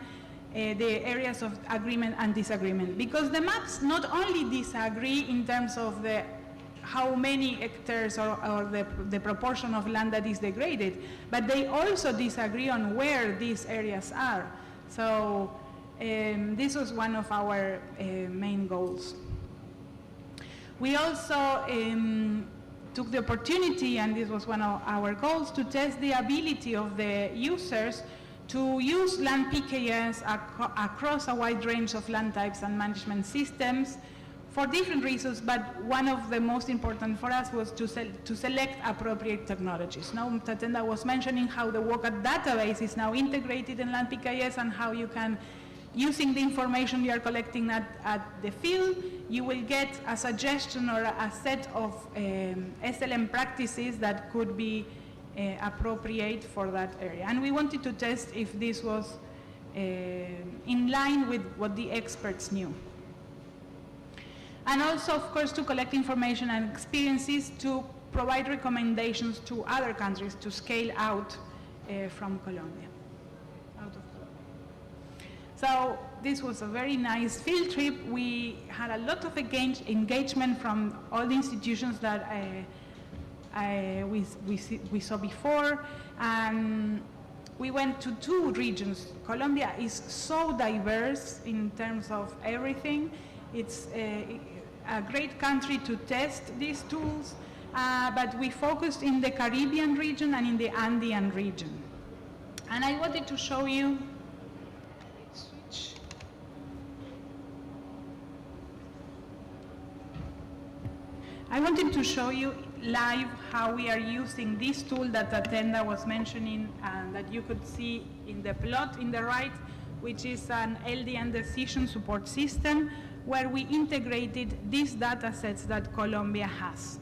the areas of agreement and disagreement. Because the maps not only disagree in terms of how many hectares or the proportion of land that is degraded, but they also disagree on where these areas are. So this was one of our main goals. We also took the opportunity, and this was one of our goals, to test the ability of the users to use land PKS across a wide range of land types and management systems for different reasons, but one of the most important for us was to select appropriate technologies. Now, Tatenda was mentioning how the WCAT database is now integrated in land PKS, and how you can, using the information you are collecting at the field, you will get a suggestion or a set of SLM practices that could be appropriate for that area. And we wanted to test if this was in line with what the experts knew. And also, of course, to collect information and experiences to provide recommendations to other countries to scale out from Colombia. So this was a very nice field trip. We had a lot of engagement from all the institutions that we saw before. And we went to 2 regions. Colombia is so diverse in terms of everything. It's a great country to test these tools, but we focused in the Caribbean region and in the Andean region. And I wanted to show you, I wanted to show you live how we are using this tool that Atenda was mentioning and that you could see in the plot in the right, which is an LDN decision support system where we integrated these data sets that Colombia has.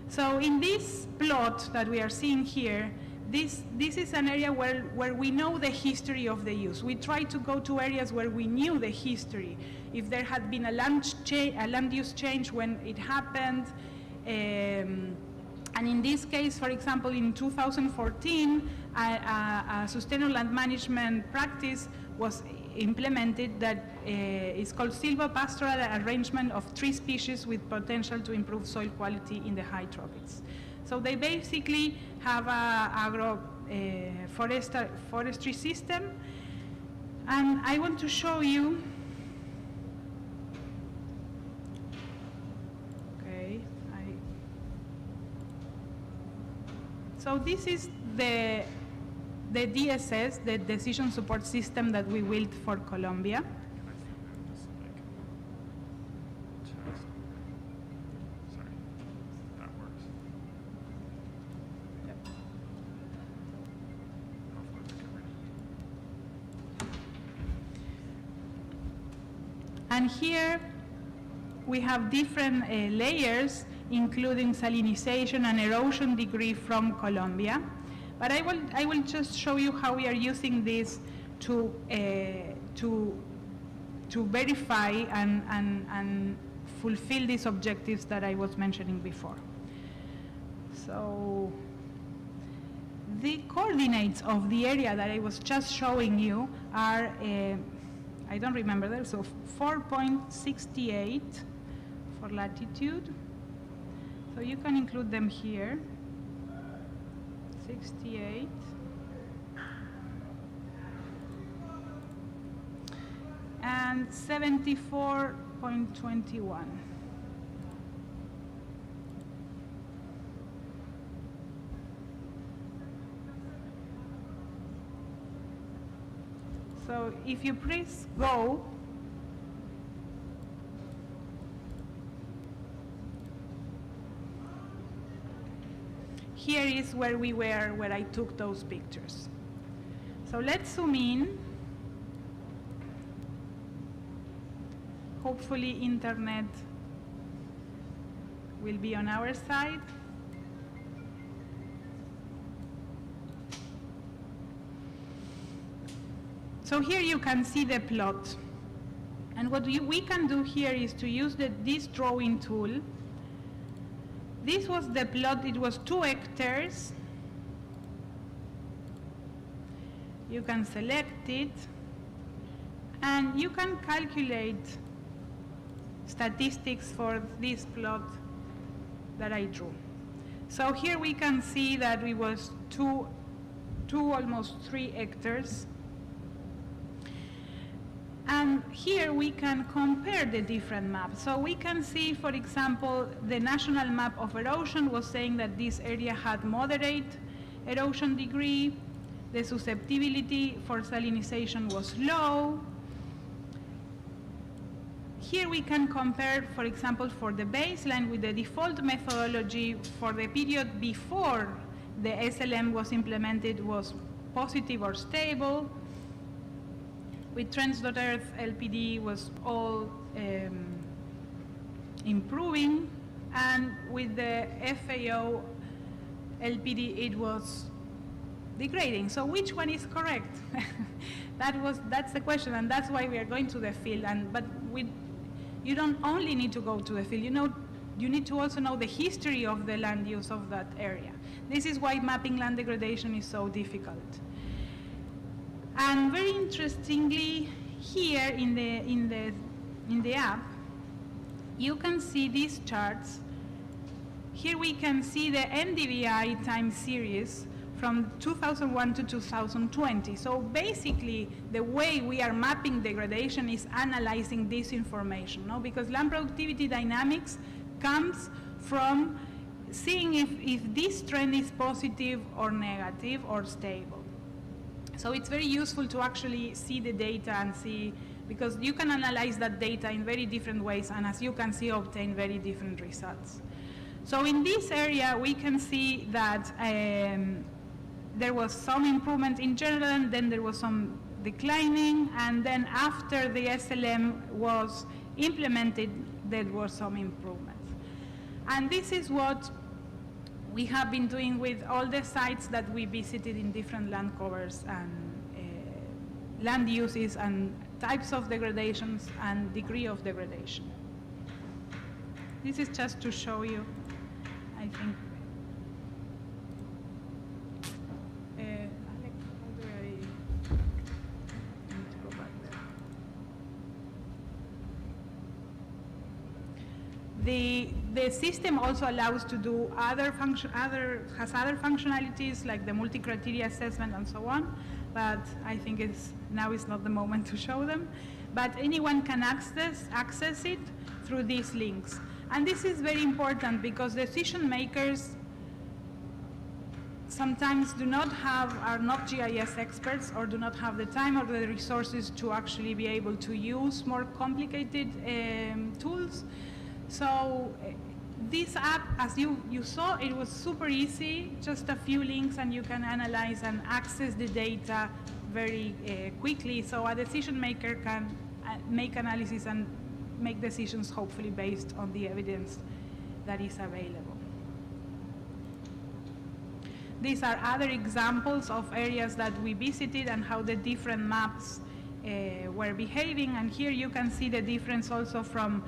So in this plot that we are seeing here, this is an area where we know the history of the use. We try to go to areas where we knew the history. If there had been a land use change when it happened, and in this case, for example, in 2014, a sustainable land management practice was implemented that is called silvopastoral arrangement of tree species with potential to improve soil quality in the high tropics. So they basically have a forestry system, and I want to show you. Okay, so this is the DSS, the decision support system that we built for Colombia. And here we have different layers, including salinization and erosion degree from Colombia. But I will just show you how we are using this to verify and fulfill these objectives that I was mentioning before. So the coordinates of the area that I was just showing you are, I don't remember them, so 4.68 for latitude. So you can include them here. 68. And 74.21. So if you press go, here is where we were, where I took those pictures. So let's zoom in. Hopefully internet will be on our side. So here you can see the plot. And what we can do here is to use this drawing tool. This was the plot, it was 2 hectares. You can select it, and you can calculate statistics for this plot that I drew. So here we can see that it was almost 3 hectares. And here we can compare the different maps. So we can see, for example, the national map of erosion was saying that this area had moderate erosion degree. The susceptibility for salinization was low. Here we can compare, for example, for the baseline with the default methodology for the period before the SLM was implemented was positive or stable. With Trends.Earth, LPD was all improving, and with the FAO, LPD, it was degrading. So which one is correct? That's the question, and that's why we are going to the field. But you don't only need to go to the field. You need to also know the history of the land use of that area. This is why mapping land degradation is so difficult. And very interestingly, here in the app, you can see these charts. Here we can see the NDVI time series from 2001 to 2020. So basically, the way we are mapping degradation is analyzing this information, no? Because land productivity dynamics comes from seeing if this trend is positive or negative or stable. So it's very useful to actually see the data and see, because you can analyze that data in very different ways, and as you can see, obtain very different results. So in this area, we can see that there was some improvement in general, and then there was some declining, and then after the SLM was implemented, there was some improvements. And this is what we have been doing with all the sites that we visited in different land covers and land uses and types of degradations and degree of degradation. This is just to show you, I think. Alex, how do I need to go back there? The system also allows to do other functionalities like the multi-criteria assessment and so on, but I think now is not the moment to show them. But anyone can access it through these links. And this is very important because decision makers sometimes are not GIS experts or do not have the time or the resources to actually be able to use more complicated tools. So this app, as you saw, it was super easy, just a few links and you can analyze and access the data very quickly. So a decision maker can make analysis and make decisions hopefully based on the evidence that is available. These are other examples of areas that we visited and how the different maps were behaving. And here you can see the difference also from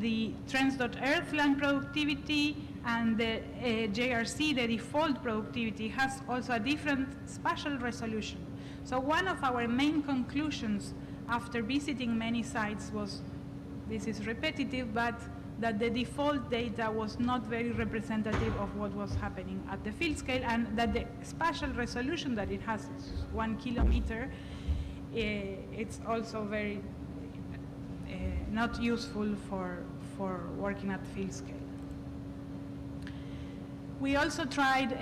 the trends.earth land productivity and the JRC, the default productivity, has also a different spatial resolution. So one of our main conclusions after visiting many sites was, this is repetitive, but that the default data was not very representative of what was happening at the field scale, and that the spatial resolution that it has, 1 kilometer, it's also very not useful for working at field scale. We also tried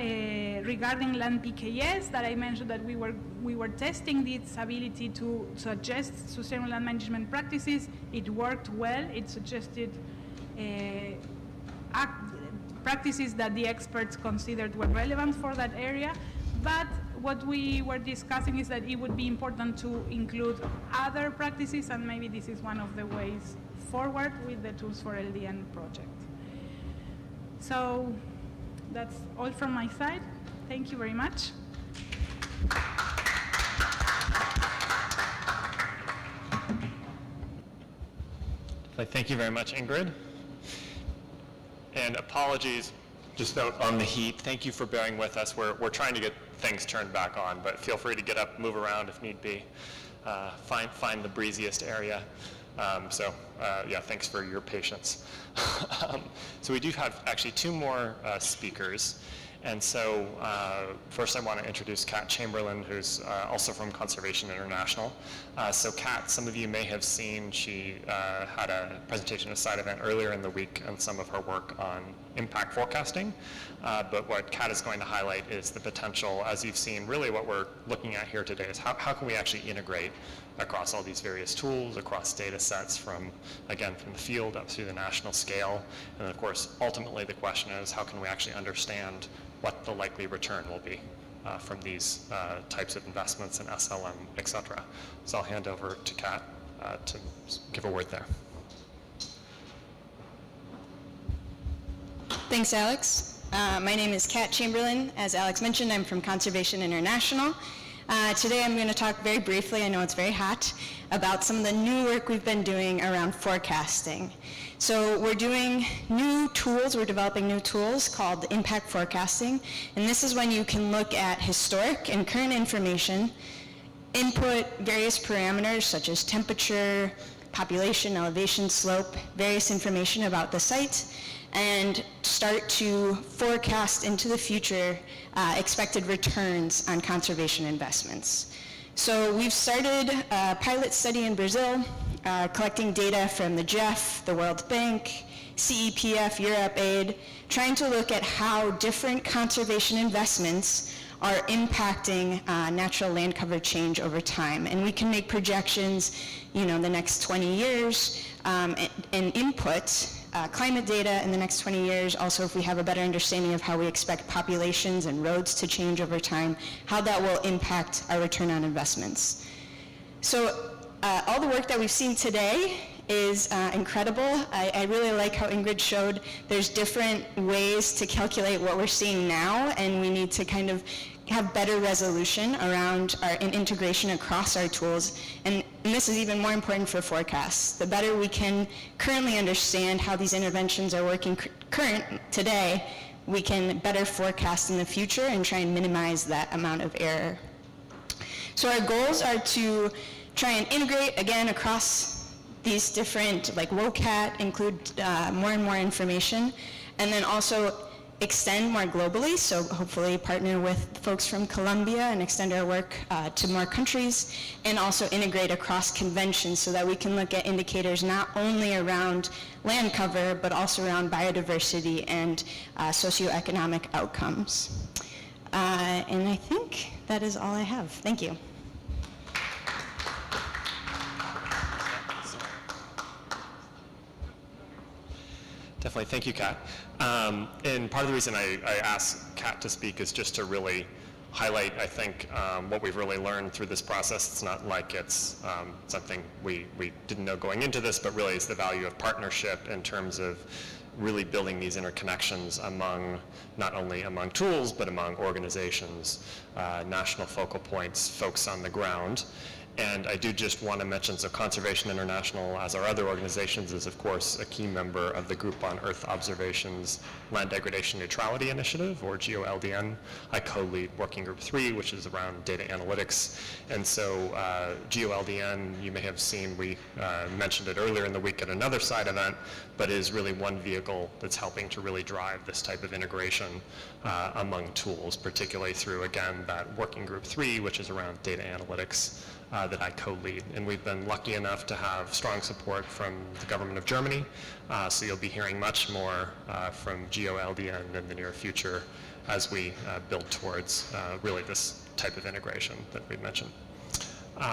regarding land PKS that I mentioned that we were testing its ability to suggest sustainable land management practices. It worked well. It suggested practices that the experts considered were relevant for that area. But what we were discussing is that it would be important to include other practices, and maybe this is one of the ways forward with the Tools4LDN project. So that's all from my side. Thank you very much. Thank you very much, Ingrid. And apologies just on the heat. Thank you for bearing with us. We're trying to get things turned back on, but feel free to get up, move around if need be. Find the breeziest area. Yeah, thanks for your patience. So we do have actually two more speakers. And so first I want to introduce Kat Chamberlain, who's also from Conservation International. So Kat, some of you may have seen, she had a presentation at a side event earlier in the week on some of her work on impact forecasting. But what Kat is going to highlight is the potential, as you've seen, really what we're looking at here today is how can we actually integrate across all these various tools, across data sets from the field up through the national scale. And then of course, ultimately the question is how can we actually understand what the likely return will be from these types of investments in SLM, et cetera. So I'll hand over to Kat to give a word there. Thanks, Alex. My name is Kat Chamberlain. As Alex mentioned, I'm from Conservation International. Today I'm going to talk very briefly, I know it's very hot, about some of the new work we've been doing around forecasting. So we're doing new tools, we're developing new tools called impact forecasting, and this is when you can look at historic and current information, input various parameters such as temperature, population, elevation, slope, various information about the site, and start to forecast into the future expected returns on conservation investments. So we've started a pilot study in Brazil, collecting data from the GEF, the World Bank, CEPF, Europe Aid, trying to look at how different conservation investments are impacting natural land cover change over time. And we can make projections, the next 20 years and input climate data in the next 20 years, also if we have a better understanding of how we expect populations and roads to change over time, how that will impact our return on investments. So all the work that we've seen today is incredible. I really like how Ingrid showed there's different ways to calculate what we're seeing now, and we need to kind of have better resolution around our integration across our tools. And this is even more important for forecasts. The better we can currently understand how these interventions are working today, we can better forecast in the future and try and minimize that amount of error. So our goals are to try and integrate, again, across these different, like WOCAT, include more and more information, and then also extend more globally, so hopefully partner with folks from Colombia and extend our work to more countries, and also integrate across conventions so that we can look at indicators not only around land cover, but also around biodiversity and socioeconomic outcomes. And I think that is all I have. Thank you. Definitely, thank you, Kat. And part of the reason I asked Kat to speak is just to really highlight, I think, what we've really learned through this process. It's not like it's something we didn't know going into this, but really it's the value of partnership in terms of really building these interconnections among, not only among tools, but among organizations, national focal points, folks on the ground. And I do just want to mention, so Conservation International, as our other organizations, is of course a key member of the Group on Earth Observation's Land Degradation Neutrality Initiative, or GOLDN. I co-lead Working Group 3, which is around data analytics. And so GOLDN, you may have seen, we mentioned it earlier in the week at another side event, but is really one vehicle that's helping to really drive this type of integration among tools, particularly through, again, that Working Group 3, which is around data analytics. That I co-lead. And we've been lucky enough to have strong support from the government of Germany, so you'll be hearing much more from GOLDN in the near future as we build towards really this type of integration that we've mentioned.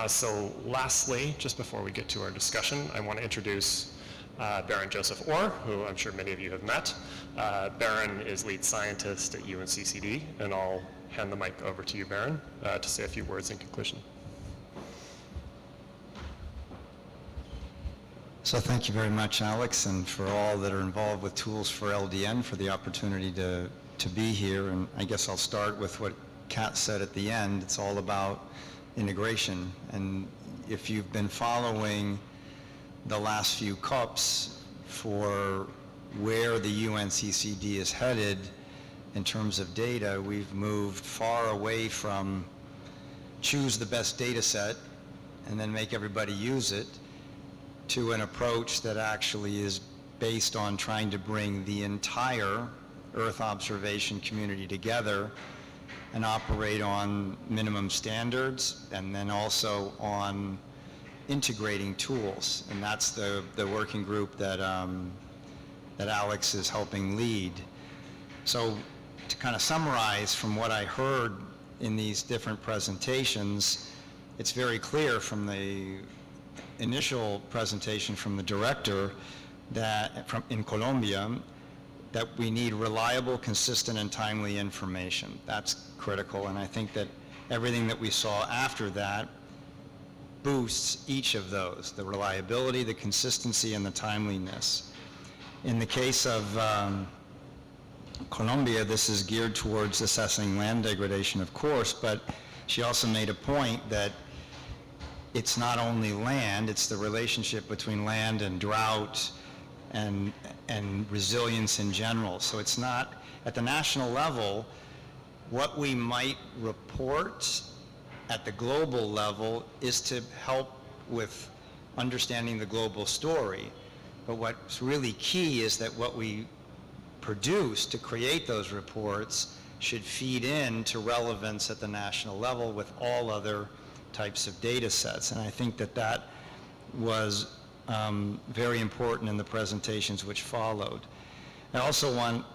So lastly, just before we get to our discussion, I want to introduce Baron Joseph Orr, who I'm sure many of you have met. Baron is lead scientist at UNCCD, and I'll hand the mic over to you, Baron, to say a few words in conclusion. So thank you very much, Alex, and for all that are involved with Tools4LDN for the opportunity to be here. And I guess I'll start with what Kat said at the end. It's all about integration. And if you've been following the last few COPs for where the UNCCD is headed in terms of data, we've moved far away from choose the best data set and then make everybody use it, to an approach that actually is based on trying to bring the entire Earth observation community together and operate on minimum standards, and then also on integrating tools. And that's the working group that Alex is helping lead. So to kind of summarize from what I heard in these different presentations, it's very clear from the initial presentation from the director that in Colombia that we need reliable, consistent, and timely information. That's critical, and I think that everything that we saw after that boosts each of those, the reliability, the consistency, and the timeliness. In the case of Colombia, this is geared towards assessing land degradation, of course, but she also made a point that it's not only land, it's the relationship between land and drought and resilience in general. So it's not, at the national level, what we might report at the global level is to help with understanding the global story. But what's really key is that what we produce to create those reports should feed into relevance at the national level with all other types of data sets. And I think that that was very important in the presentations which followed.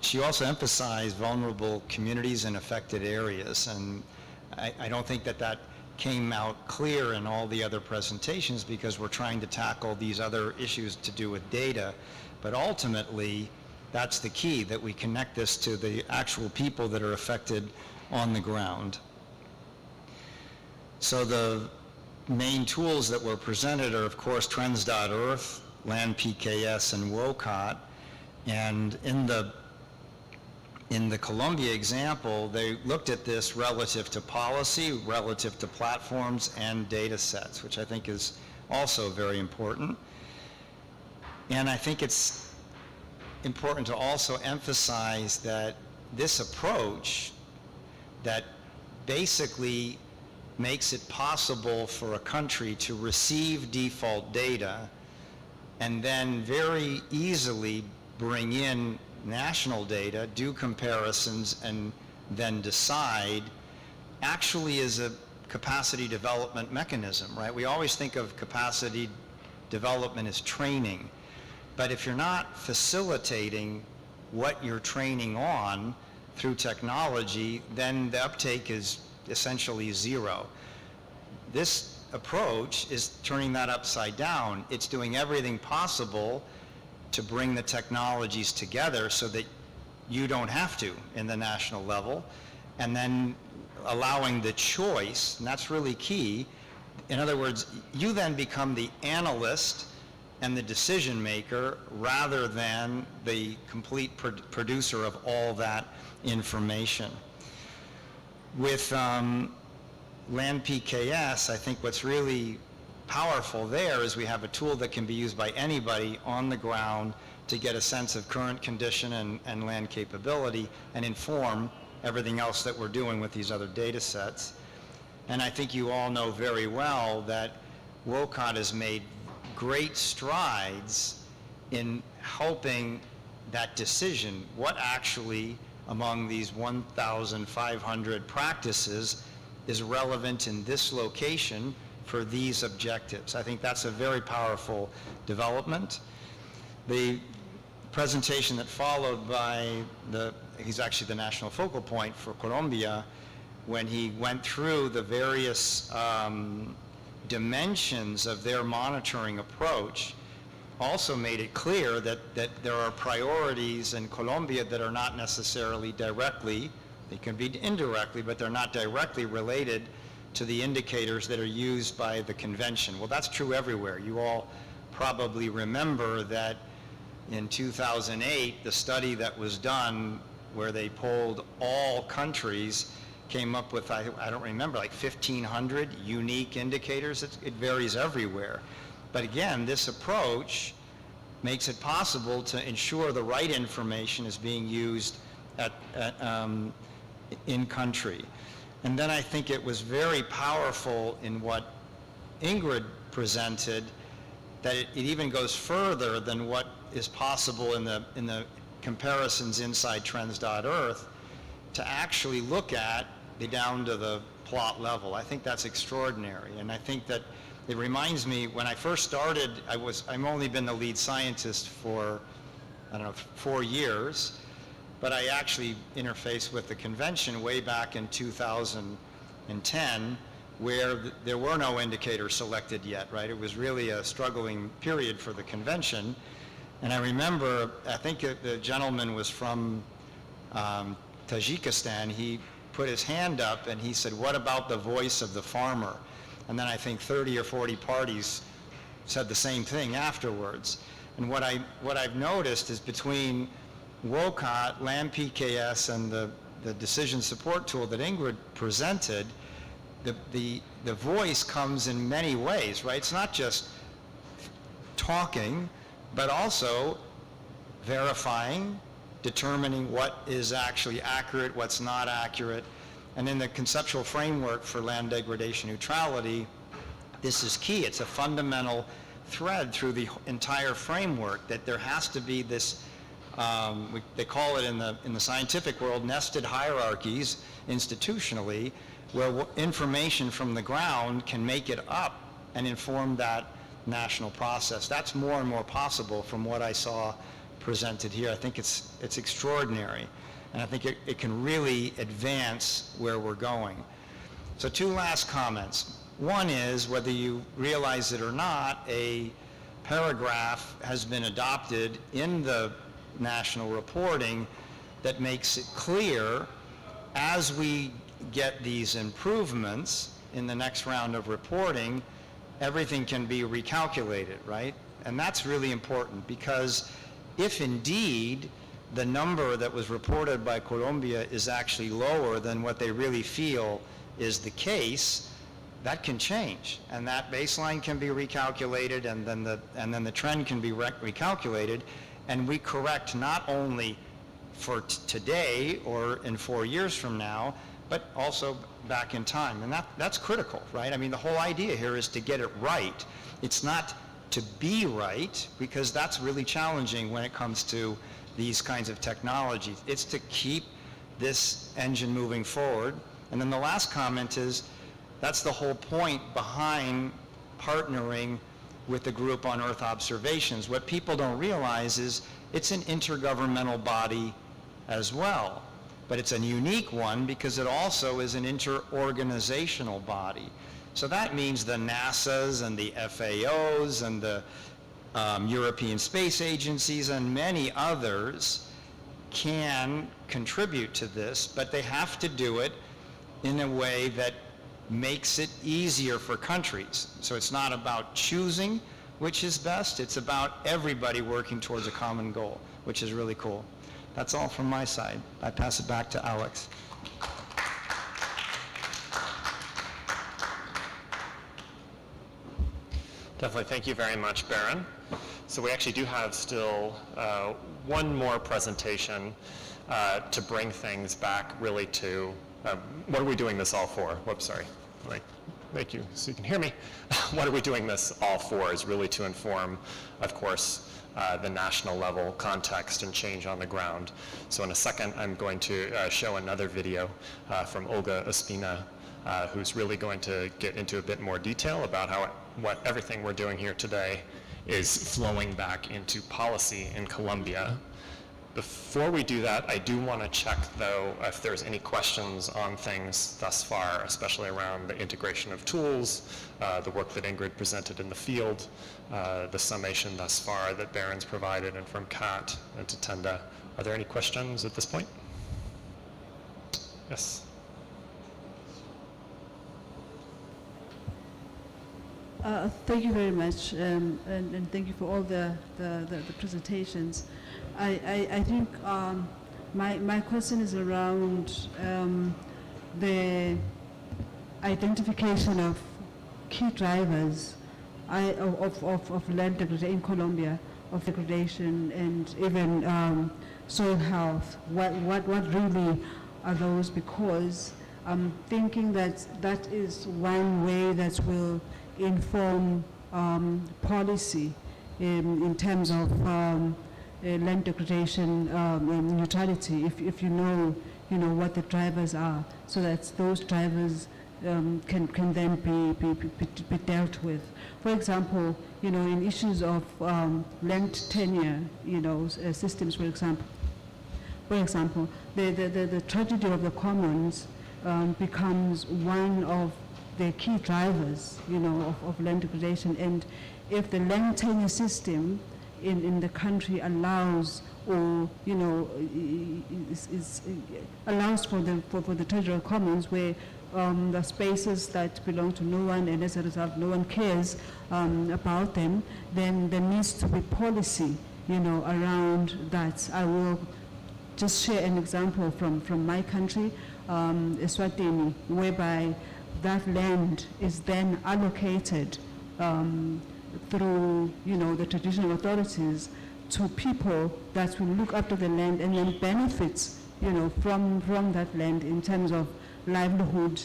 She also emphasized vulnerable communities and affected areas, and I don't think that came out clear in all the other presentations because we're trying to tackle these other issues to do with data. But ultimately, that's the key, that we connect this to the actual people that are affected on the ground. So the main tools that were presented are, of course, Trends.Earth, LandPKS, and WOCOT. And in the Colombia example, they looked at this relative to policy, relative to platforms, and data sets, which I think is also very important. And I think it's important to also emphasize that this approach that basically makes it possible for a country to receive default data and then very easily bring in national data, do comparisons, and then decide, actually is a capacity development mechanism, right? We always think of capacity development as training, but if you're not facilitating what you're training on through technology, then the uptake is essentially zero. This approach is turning that upside down. It's doing everything possible to bring the technologies together so that you don't have to in the national level, and then allowing the choice, and that's really key. In other words, you then become the analyst and the decision maker rather than the complete producer of all that information. With LandPKS, I think what's really powerful there is we have a tool that can be used by anybody on the ground to get a sense of current condition and land capability and inform everything else that we're doing with these other data sets. And I think you all know very well that WOCOT has made great strides in helping that decision, what actually among these 1,500 practices is relevant in this location for these objectives. I think that's a very powerful development. The presentation that followed by he's actually the national focal point for Colombia, when he went through the various dimensions of their monitoring approach, also made it clear that there are priorities in Colombia that are not necessarily directly, they can be indirectly, but they're not directly related to the indicators that are used by the convention. Well, that's true everywhere. You all probably remember that in 2008, the study that was done where they polled all countries came up with, I don't remember, like 1,500 unique indicators. It varies everywhere. But again, this approach makes it possible to ensure the right information is being used in country. And then I think it was very powerful in what Ingrid presented, that it even goes further than what is possible in the comparisons inside Trends.Earth to actually look at down to the plot level. I think that's extraordinary. And I think that it reminds me, when I first started, I've only been the lead scientist for, 4 years, but I actually interfaced with the convention way back in 2010, where there were no indicators selected yet, right? It was really a struggling period for the convention. And I remember, I think the gentleman was from Tajikistan. He put his hand up and he said, "What about the voice of the farmer?" And then I think 30 or 40 parties said the same thing afterwards. And what I've noticed is between WOCOT, LandPKS, and the decision support tool that Ingrid presented, the voice comes in many ways, right? It's not just talking, but also verifying, determining what is actually accurate, what's not accurate. And in the conceptual framework for land degradation neutrality, this is key. It's a fundamental thread through the entire framework, that there has to be this, they call it in the scientific world, nested hierarchies institutionally, where information from the ground can make it up and inform that national process. That's more and more possible from what I saw presented here. I think it's extraordinary, and I think it can really advance where we're going. So 2 last comments. One is, whether you realize it or not, a paragraph has been adopted in the national reporting that makes it clear, as we get these improvements in the next round of reporting, everything can be recalculated, right? And that's really important, because if indeed the number that was reported by Colombia is actually lower than what they really feel is the case, that can change, and that baseline can be recalculated, and then the trend can be recalculated, and we correct not only for today or in 4 years from now, but also back in time. And that's critical, right? I mean, the whole idea here is to get it right. It's not to be right, because that's really challenging when it comes to these kinds of technologies. It's to keep this engine moving forward. And then the last comment is, that's the whole point behind partnering with the group on Earth observations. What people don't realize is it's an intergovernmental body as well, but it's a unique one because it also is an interorganizational body. So that means the NASAs and the FAOs and the European Space Agencies and many others can contribute to this, but they have to do it in a way that makes it easier for countries. So it's not about choosing which is best, it's about everybody working towards a common goal, which is really cool. That's all from my side. I pass it back to Alex. Definitely, thank you very much, Baron. So we actually do have still one more presentation to bring things back really to, what are we doing this all for? Whoops, sorry. Like, thank you, so you can hear me. What are we doing this all for is really to inform, of course, the national level context and change on the ground. So in a second, I'm going to show another video from Olga Ospina, who's really going to get into a bit more detail about how what everything we're doing here today is flowing back into policy in Colombia. Before we do that, I do want to check, though, if there's any questions on things thus far, especially around the integration of tools, the work that Ingrid presented in the field, the summation thus far that Baron's provided, and from Kat and Tatenda. Are there any questions at this point? Yes. Thank you very much, and thank you for all the presentations. I think my question is around the identification of key drivers of land degradation in Colombia, of degradation and even soil health. What really are those? Because I'm thinking that is one way that will inform policy in terms of land degradation neutrality. If you know what the drivers are, so that those drivers can then be dealt with. For example, in issues of land tenure, systems, for example, the tragedy of the commons becomes one of the key drivers, of land degradation. And if the land tenure system in the country allows, or allows for the tragedy of commons, where the spaces that belong to no one, and as a result no one cares about them, then there needs to be policy, around that. I will just share an example from my country, Eswatini, whereby that land is then allocated through, the traditional authorities to people that will look after the land and then benefits, from that land in terms of livelihood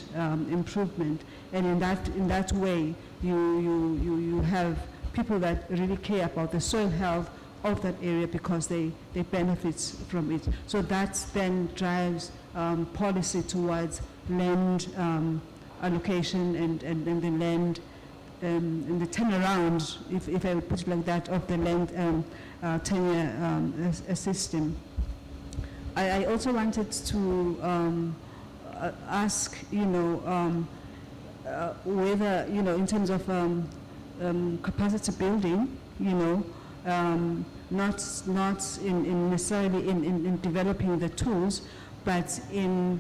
improvement. And in that way, you have people that really care about the soil health of that area because they benefit from it. So that then drives policy towards land allocation and the land and the turnaround, if I would put it like that, of the land tenure system. I also wanted to ask, whether, in terms of capacity building, not in necessarily in developing the tools, but in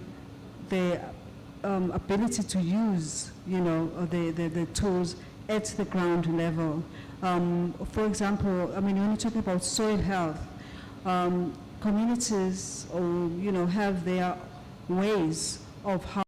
the ability to use, the tools at the ground level. For example, when you talk about soil health, communities, have their ways of how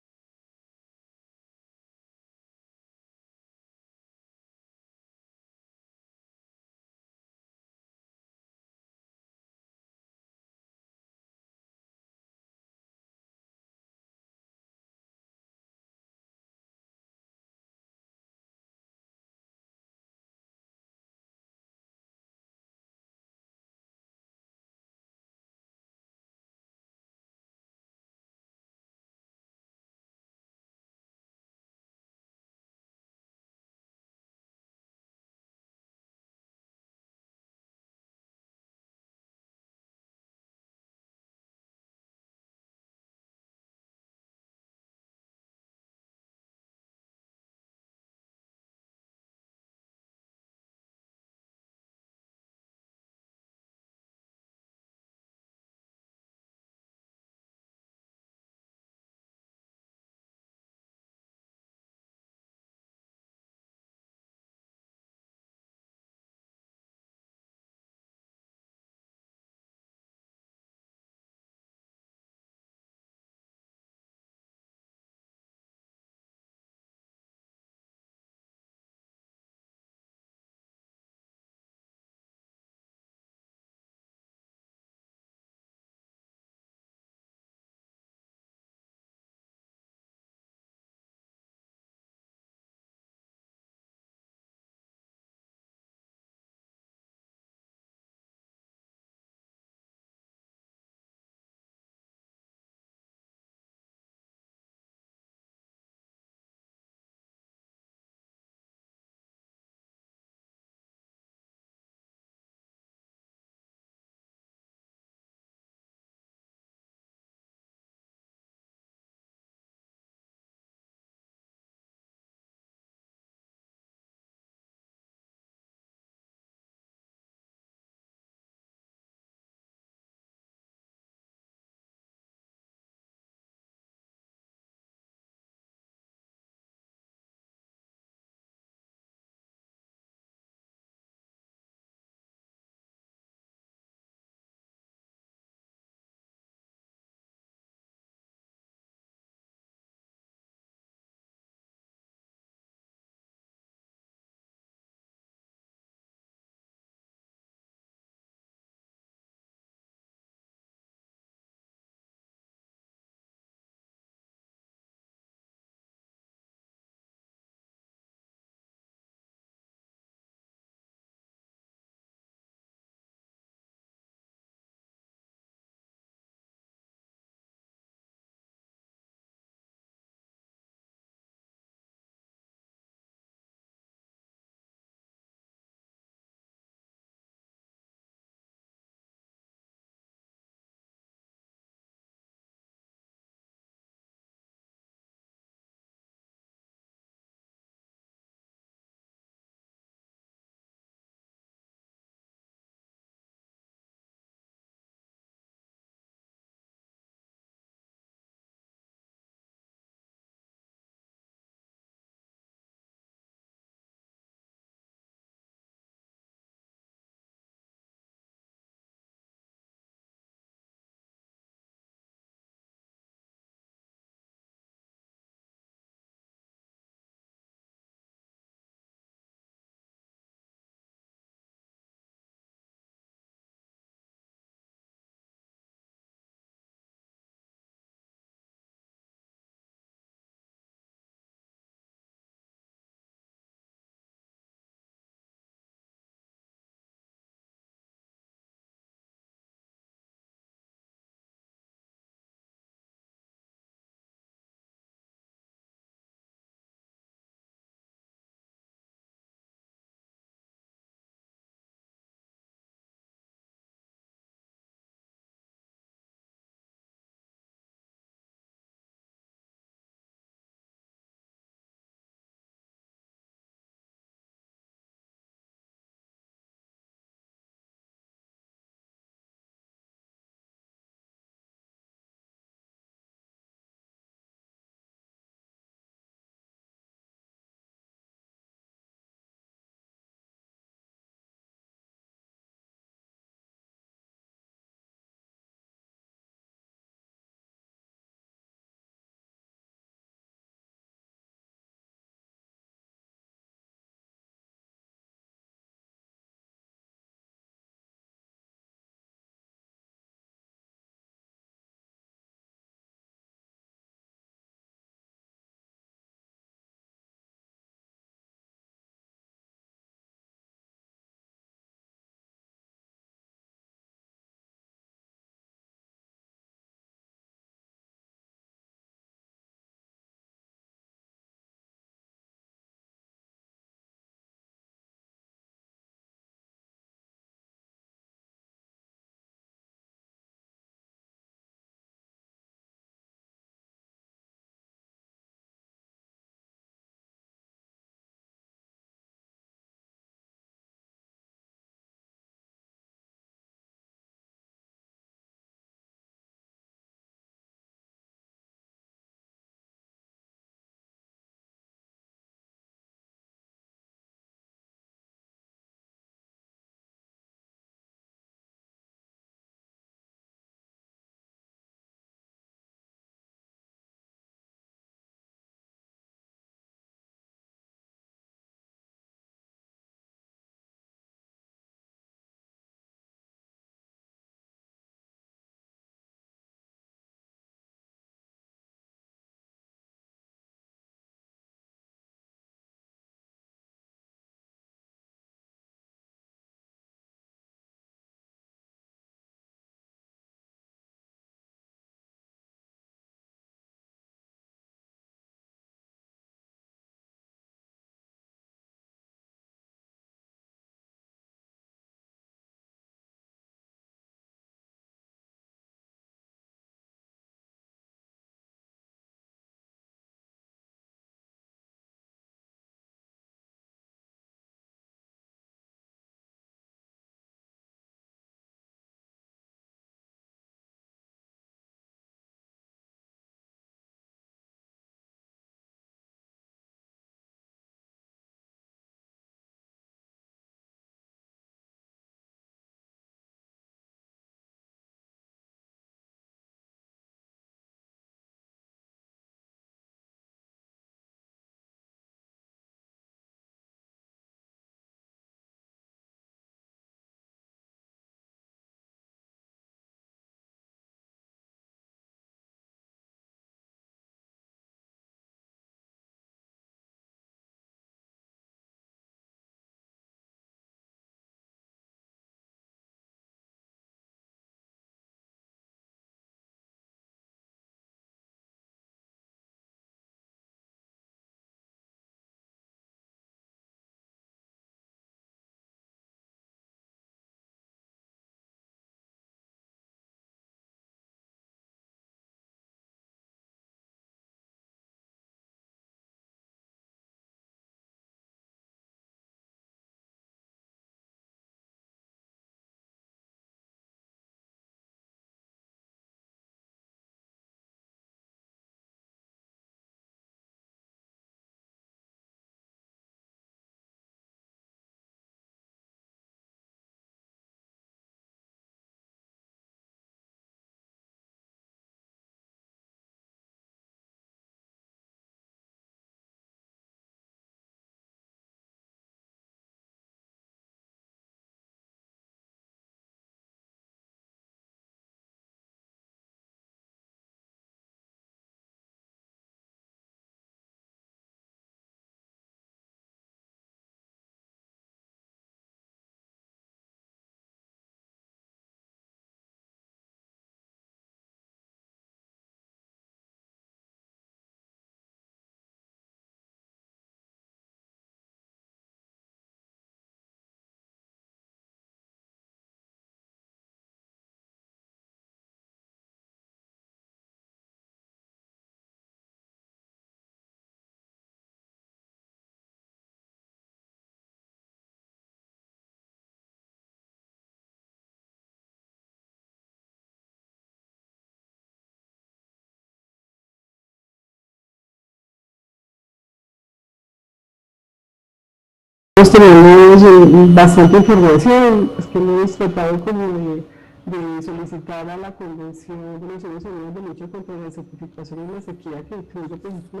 tenemos bastante información, es que hemos tratado como de solicitar a la Convención de Naciones Unidas de lucha contra la desertificación y la sequía, que incluye, por ejemplo,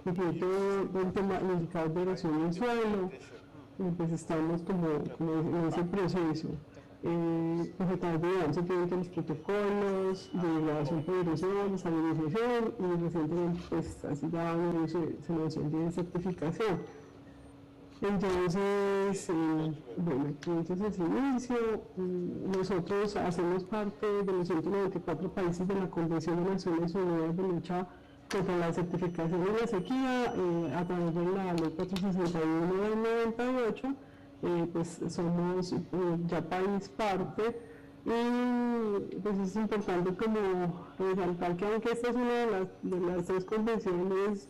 el tema del indicador de erosión del suelo, pues estamos como en ese proceso. Pues a través de avance tienen los protocolos de degradación por erosión, de estabilización y recientemente pues así ya se lanzó el de certificación. Entonces, bueno, aquí entonces el inicio, nosotros hacemos parte de los 194 países de la Convención de Naciones Unidas de lucha contra la desertificación y la sequía, a través de la Ley 461 del 98, pues somos ya país parte, y pues es importante como resaltar que aunque esta es una de las tres convenciones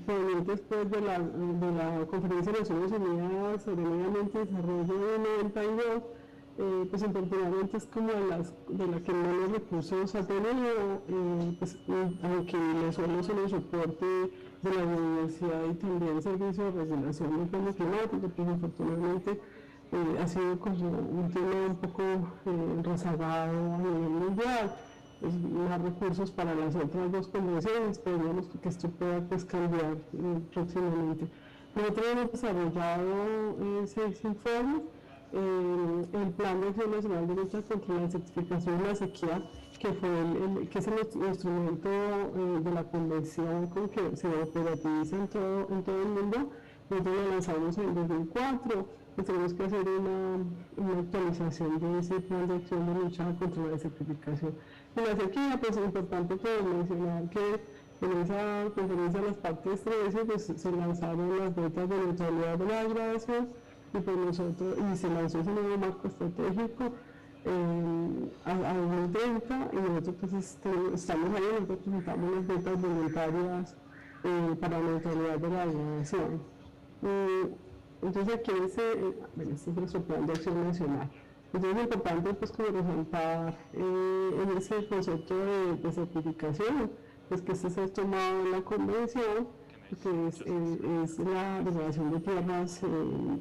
provenientes pues de la Conferencia de Naciones Unidas sobre Medio Ambiente y Desarrollo de 92, pues importantemente es como de la que menos recursos ha tenido, pues, aunque los suelos son el soporte de la biodiversidad y también servicio de regulación del cambio climático, pues afortunadamente ha sido como un tema un poco rezagado a nivel mundial. Pues, más recursos para las otras dos convenciones, esperemos que esto pueda pues cambiar próximamente. Nosotros hemos desarrollado 6 informes, el Plan de Acción Nacional de Lucha contra la Desertificación y la Sequía, que es el instrumento de la convención con que se operativiza en todo el mundo. Nosotros lo lanzamos en 2004, pues tenemos que hacer una actualización de ese plan de acción de lucha contra la desertificación y la sequía. Pues es importante pues, mencionar que en esa conferencia de las partes 13 pues, se lanzaron las metas de neutralidad de la degradación y, pues, y se lanzó ese nuevo marco estratégico a 2030, y nosotros pues, estamos ahí, nosotros presentamos las metas voluntarias para la neutralidad de la degradación. Entonces aquí este es nuestro plan de acción nacional. Entonces es importante pues como resaltar en ese concepto de certificación, pues que este se ha tomado en la convención, que es la degradación de tierras en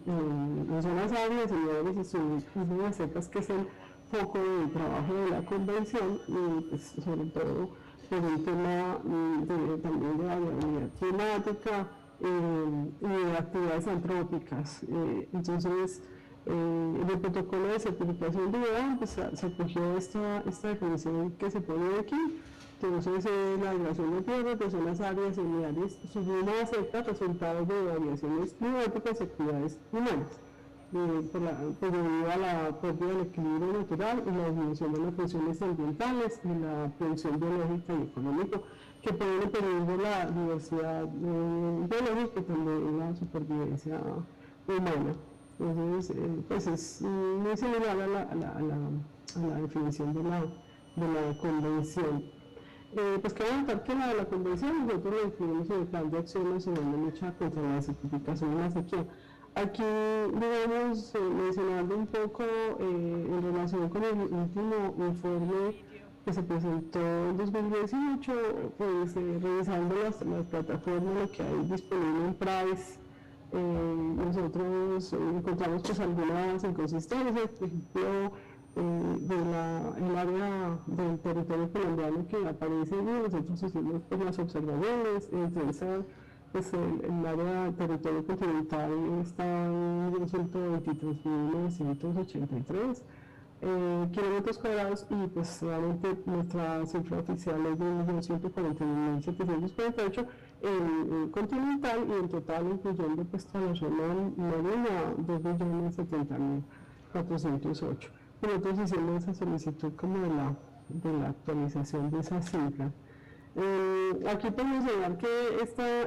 zonas áridas, en lugares y zonas secas, que es el foco del trabajo de la convención, y pues sobre todo por el tema también de la variabilidad climática y de actividades antrópicas. Entonces, en el protocolo de certificación de IDA pues, se acogió esta definición que se pone aquí. Entonces, la degradación de tierras de zonas áridas y humedales sublimada secas, resultados de variaciones climáticas y actividades humanas, debido a la pérdida del equilibrio natural y la disminución de las funciones ambientales y la producción biológica y económica, que ponen en peligro la diversidad biológica y también la supervivencia humana. Entonces, pues es muy similar a la definición de la convención. Pues quiero notar que la convención nosotros la incluimos en el Plan de Acción Nacional de Lucha contra la Desertificación y la Sequía. Aquí, digamos, mencionando un poco en relación con el último informe que se presentó en 2018, pues revisando las plataformas, lo que hay disponible en PRICE, nosotros encontramos pues algunas inconsistencias, por ejemplo, el área del territorio colombiano que aparece, y nosotros hicimos pues, las observaciones, entre esas, pues el área del territorio continental está en 123.983 kilómetros cuadrados, y pues realmente nuestra cifra oficial es de 1.141.748 en continental, y en total incluyendo pues toda la zona marina 2.070.408. Y nosotros hicimos esa solicitud como de la actualización de esa cifra. Aquí podemos mencionar que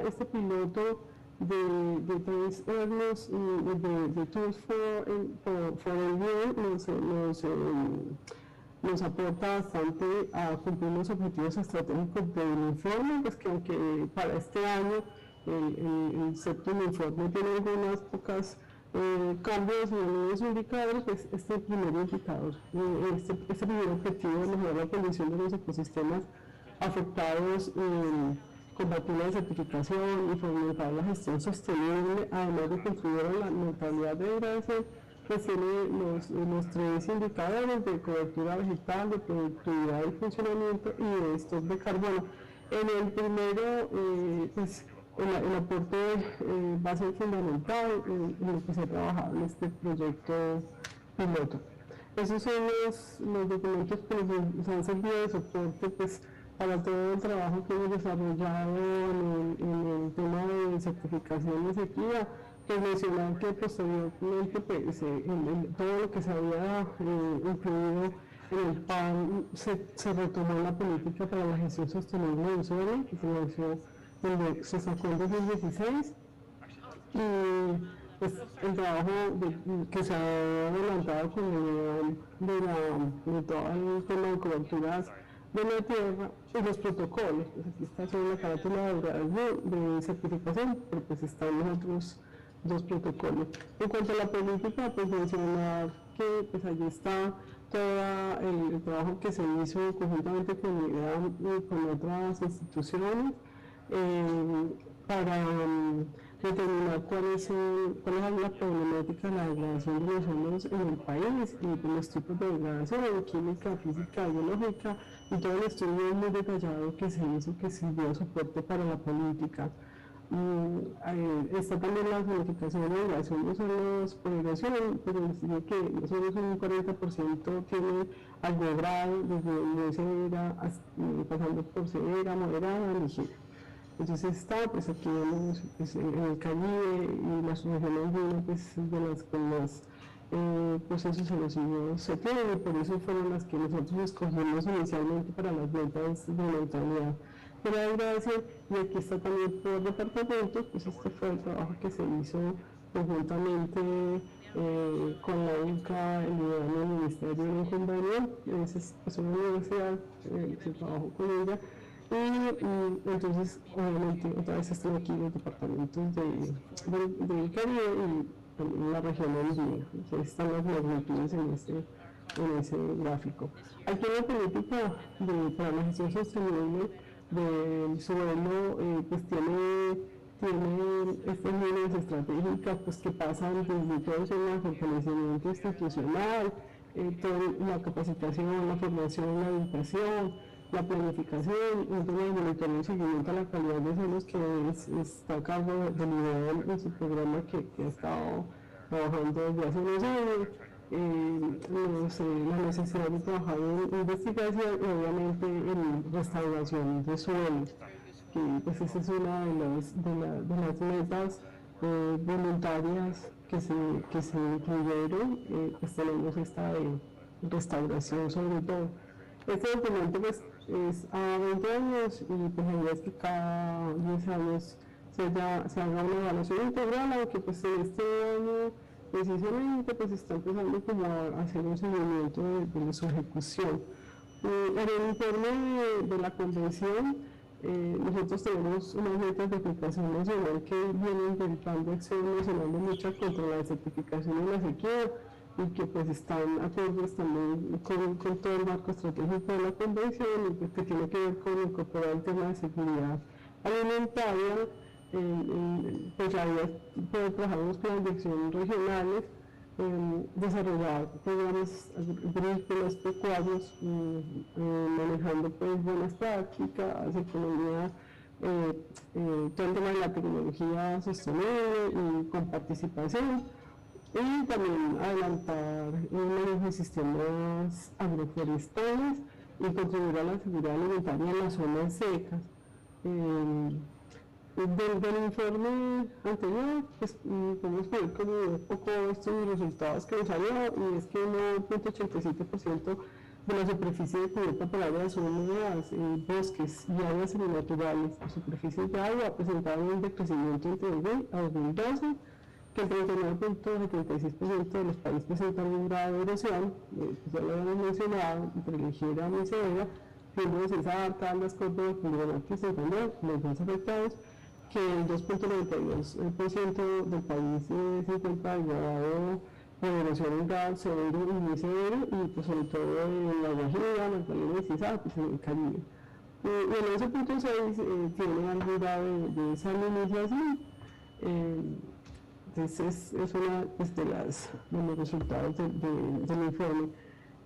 este piloto de 3 años de Tools4LDN nos aporta bastante a cumplir los objetivos estratégicos del informe, pues que aunque para este año el séptimo informe tiene algunas pocas cambios en algunos indicadores, pues este primer indicador, este primer objetivo de mejorar la condición de los ecosistemas afectados combatir la desertificación y fomentar la gestión sostenible, además de contribuir a la neutralidad de degradación, pues tiene los 3 indicadores de cobertura vegetal, de productividad y funcionamiento y de stock de carbono. En el primero, pues el aporte va a ser fundamental en lo que se ha trabajado en este proyecto piloto. Esos son los documentos que nos han servido de soporte pues, para todo el trabajo que hemos desarrollado en el tema de certificación de sequía. Pues mencionar que posteriormente pues, todo lo que se había incluido en el PAN se retomó en la política para la gestión sostenible del suelo, que se sacó en 2016. Y pues, el trabajo que se ha adelantado con de todo el tema de coberturas de la tierra y los protocolos. Pues aquí está sobre la carátula de certificación, pero pues están los otros 2 protocolos. En cuanto a la política, pues mencionar que pues allí está todo el trabajo que se hizo conjuntamente con IDEAM y con otras instituciones para determinar cuál es la problemática de la degradación de los suelos en el país y los tipos de degradación, química, física, biológica, y todo el estudio muy detallado que se hizo que sirvió de soporte para la política. Está también la zonificación de degradación de suelos por irrigación, pero les digo que los suelos un 40% tiene algo grave, desde muy severa, pasando por severa, moderada, ligera. Entonces está, pues aquí vemos pues, en el Caribe y las regiones andinas pues, de las con más procesos erosivos se tienen, y por eso fueron las que nosotros escogimos inicialmente para las metas de neutralidad de la degradación. Y aquí está también por departamentos, pues este fue el trabajo que se hizo conjuntamente con la UNCA, el IDEAM y el Ministerio de Ingeniería. Es una universidad, se trabajó con ella. Y entonces, obviamente, otra vez están aquí los departamentos del Caribe y también la región andina. Están las magnitudes en ese gráfico. Aquí en la política para la gestión sostenible del suelo, pues tiene estas líneas estratégicas pues, que pasan desde todo el fortalecimiento institucional, toda la capacitación, la formación, la educación, la planificación, un tema de monitoreo y seguimiento a la calidad de suelos que está a cargo del IDEAM en su programa que ha estado trabajando desde hace unos años. La necesidad de trabajar en investigación y obviamente en restauración de suelos, que pues esa es una de las metas voluntarias que se incluyeron, pues tenemos esta de restauración sobre todo. Este documento pues, es a 20 años y pues la idea es que cada 10 años se haga una evaluación integral, aunque pues en este año precisamente pues está empezando como a hacer un seguimiento de su ejecución. En el informe de la convención nosotros tenemos unas metas de aplicación nacional que vienen del Plan de Acción Nacional de Lucha contra la Desertificación y la Sequía, y que pues están acordes también con todo el marco estratégico de la convención, y pues, que tiene que ver con incorporar el tema de seguridad alimentaria, pues la idea es poder trabajar unos planes de acción regionales, desarrollar programas agrícolas, pecuarios, manejando pues buenas prácticas, economía, todo el tema de la tecnología sostenible y con participación. Y también adelantar manejo de sistemas agroforestales y contribuir a la seguridad alimentaria en las zonas secas. Del informe anterior, pues podemos ver como un poco estos resultados que nos salieron, y es que 9.87% de la superficie cubierta por áreas húmedas, bosques y áreas seminaturales, superficies de agua presentaron un decrecimiento entre 2000 a 2012, que el 39.76% de los países presentan un grado de erosión, ya lo habíamos mencionado, entre ligera y severa, siendo Cesar, Caldas, Córdoba, Cundinamarca y Santander los más afectados, que el 2.92% del país se encuentra grado de erosión en grado severo y muy severo, y pues sobre todo en La Guajira, Magdalena y Cesar, pues en el Caribe. Y en ese punto 6 tiene algo de salinización. Entonces es una pues, de los resultados del informe.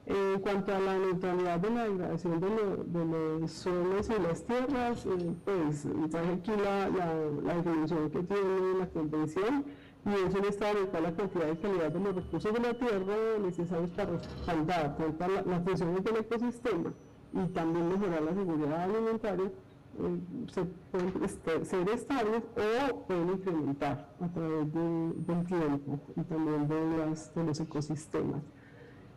En cuanto a la neutralidad de la degradación de los suelos y las tierras, pues traje aquí la definición que tiene la convención, y es un estado en el cual la cantidad y calidad de los recursos de la tierra necesarios para respaldar tanto las funciones del ecosistema y también mejorar la seguridad alimentaria se pueden ser estables o pueden incrementar a través del tiempo y también de los ecosistemas.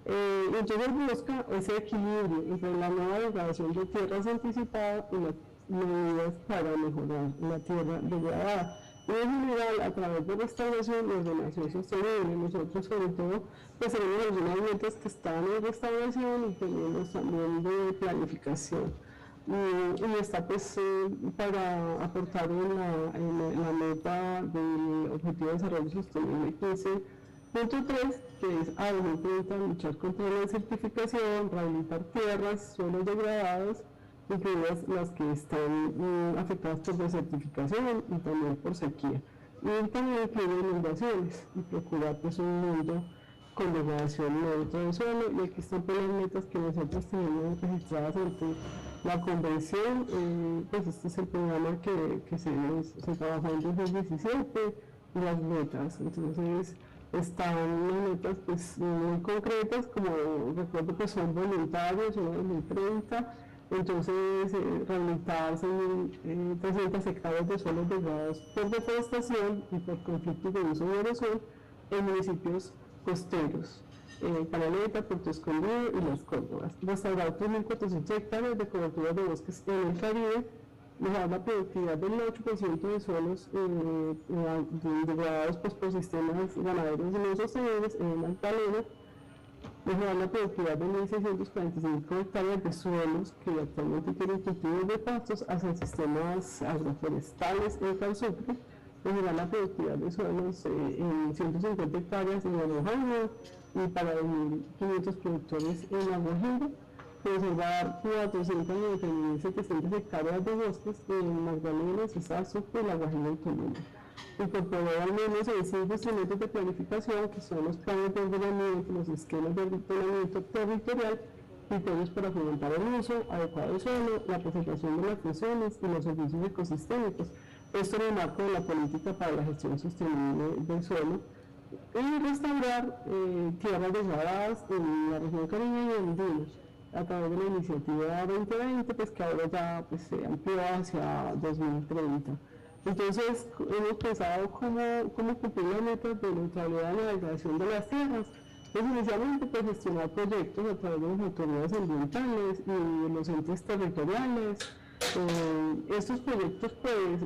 Entonces busca ese equilibrio entre la nueva degradación de tierras anticipada y las medidas para mejorar la tierra degradada. Y en general, a través de restauración y ordenación sostenible, nosotros sobre todo pues tenemos algunas metas que están en restauración y tenemos también de planificación. Y está pues para aportar en la meta del Objetivo de Desarrollo Sostenible 15.3, que es a 2030 luchar contra la desertificación, rehabilitar tierras, suelos degradados, incluidas las que están afectadas por desertificación y también por sequía. Y también incluye inundaciones y procurar pues un mundo con degradación neutra del suelo. Y aquí están pues las metas que nosotros tenemos registradas ante la convención. Pues este es el programa que se trabajó en 2017 y las metas. Entonces están las metas pues muy concretas, como recuerdo pues son voluntarios, son 2030. Entonces, rehabilitar 300 hectáreas de suelos degradados por deforestación y por conflictos de uso y erosión en municipios costeros, Canaleta, Puerto Escondido y Las Córdobas. Restaurar 3.400 hectáreas de cobertura de bosques en el Caribe, mejorar la productividad del 8% de suelos degradados pues, por sistemas ganaderos no sostenibles en Magdalena, mejorar la productividad de 1.645 hectáreas de suelos que actualmente tienen cultivos de pastos hacia sistemas agroforestales en Calzucre, mejorar la productividad de suelos en 150 hectáreas en Guadalajara y para 2.500 productores en La Guajira, preservar 499.700 hectáreas de bosques en Magdalena, Cesar, Sucre y La Guajira y Tolima. Incorporar al menos 5 instrumentos de planificación que son los planes de ordenamiento, los esquemas de ordenamiento territorial, criterios para fomentar el uso adecuado del suelo, la presentación de las funciones y los servicios ecosistémicos. Esto en el marco de la política para la gestión sostenible del suelo y restaurar tierras degradadas en la región caribeña y andina a través de la iniciativa 2020, pues que ahora ya pues, se amplió hacia 2030. Entonces, hemos pensado cómo cumplir las metas de neutralidad en la degradación de las tierras. Entonces, inicialmente, pues, gestionar proyectos a través de las autoridades ambientales y los entes territoriales. Estos proyectos, pues,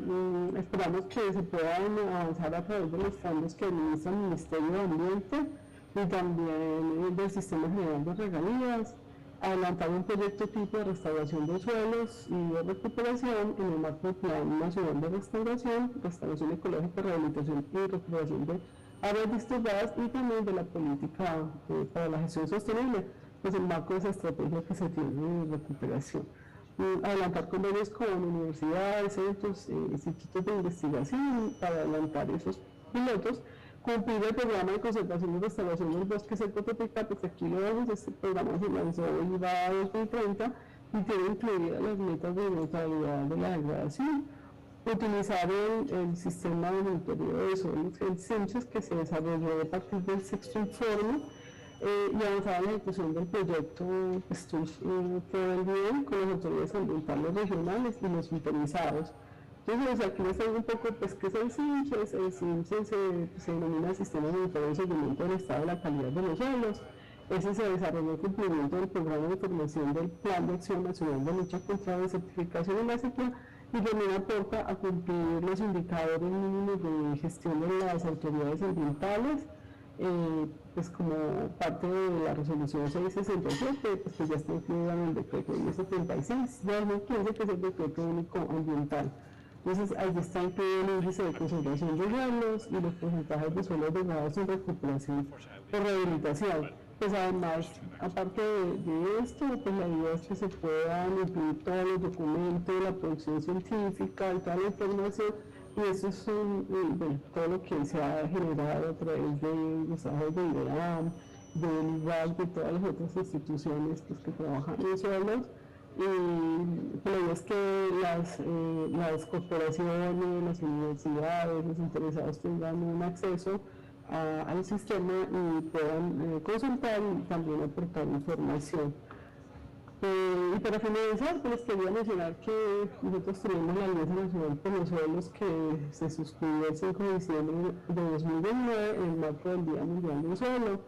esperamos que se puedan avanzar a través de los fondos que administra el Ministerio de Ambiente y también del Sistema General de Regalías. Adelantar un proyecto tipo de restauración de suelos y de recuperación en el marco del Plan Nacional de Restauración, Restauración Ecológica, Rehabilitación y Recuperación de áreas disturbadas y también de la política para la gestión sostenible, pues el marco de esa estrategia que se tiene de recuperación. Adelantar convenios con universidades, centros, institutos de investigación para adelantar esos pilotos. Cumplir el programa de conservación y restauración del bosque seco tropical, pues aquí lo vemos, este programa se lanzó y va a 2030 y tiene incluidas las metas de neutralidad de la degradación. Utilizar el sistema de monitoreo de suelos, el CENSUS, que se desarrolló a partir del sexto informe y avanzar en la ejecución del proyecto Tools4LDN con las autoridades ambientales regionales y los interesados. Entonces, aquí les traigo un poco, pues, ¿qué es el CINCHES? El CINCHES se denomina Sistema de Monitoreo y Seguimiento del Estado de la Calidad de los Suelos. Ese se desarrolló en cumplimiento del Programa de Formación del Plan de Acción Nacional de Lucha contra la Desertificación y la Sequía y también aporta a cumplir los indicadores mínimos de gestión de las autoridades ambientales, pues como parte de la resolución 667, pues que ya está incluida en el decreto 1076 de 2015, que es el decreto único ambiental. Entonces, ahí está incluido el índice de conservación de suelos y los porcentajes de suelos degradados en recuperación o rehabilitación. Pues además, aparte de esto, pues la idea es que se puedan incluir todos los documentos, la producción científica, toda la información, y eso es bueno, todo lo que se ha generado a través de los trabajos de IDEAM, del IVAC, de todas las otras instituciones pues, que trabajan en suelos. Y la idea es que las corporaciones, las universidades, los interesados tengan un acceso al sistema y puedan consultar y también aportar información. Y para finalizar, pues quería mencionar que nosotros tenemos la Alianza Nacional por los Suelos que se suscribió el 5 de diciembre de 2019 en el marco del Día Mundial del Suelo.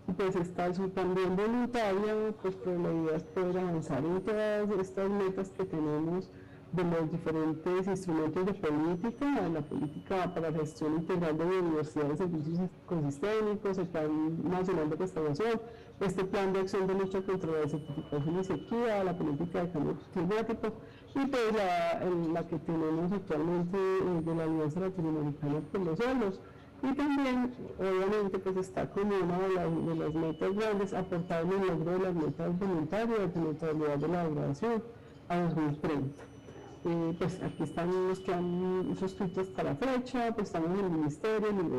Y pues está también voluntaria, pues pero la idea es poder avanzar en todas estas metas que tenemos de los diferentes instrumentos de política, la política para gestión integral de biodiversidad y servicios ecosistémicos, el Plan Nacional de Restauración, este Plan de Acción de Lucha contra la desertificación y sequía, la política de cambio climático y pues la que tenemos actualmente de la Alianza Latinoamericana por los Suelos. Y también, obviamente, pues está como una de las metas grandes, aportar en el logro de las metas voluntarias de neutralidad de la degradación a 2030. Pues aquí están los que han suscrito hasta la fecha, pues estamos en el Ministerio,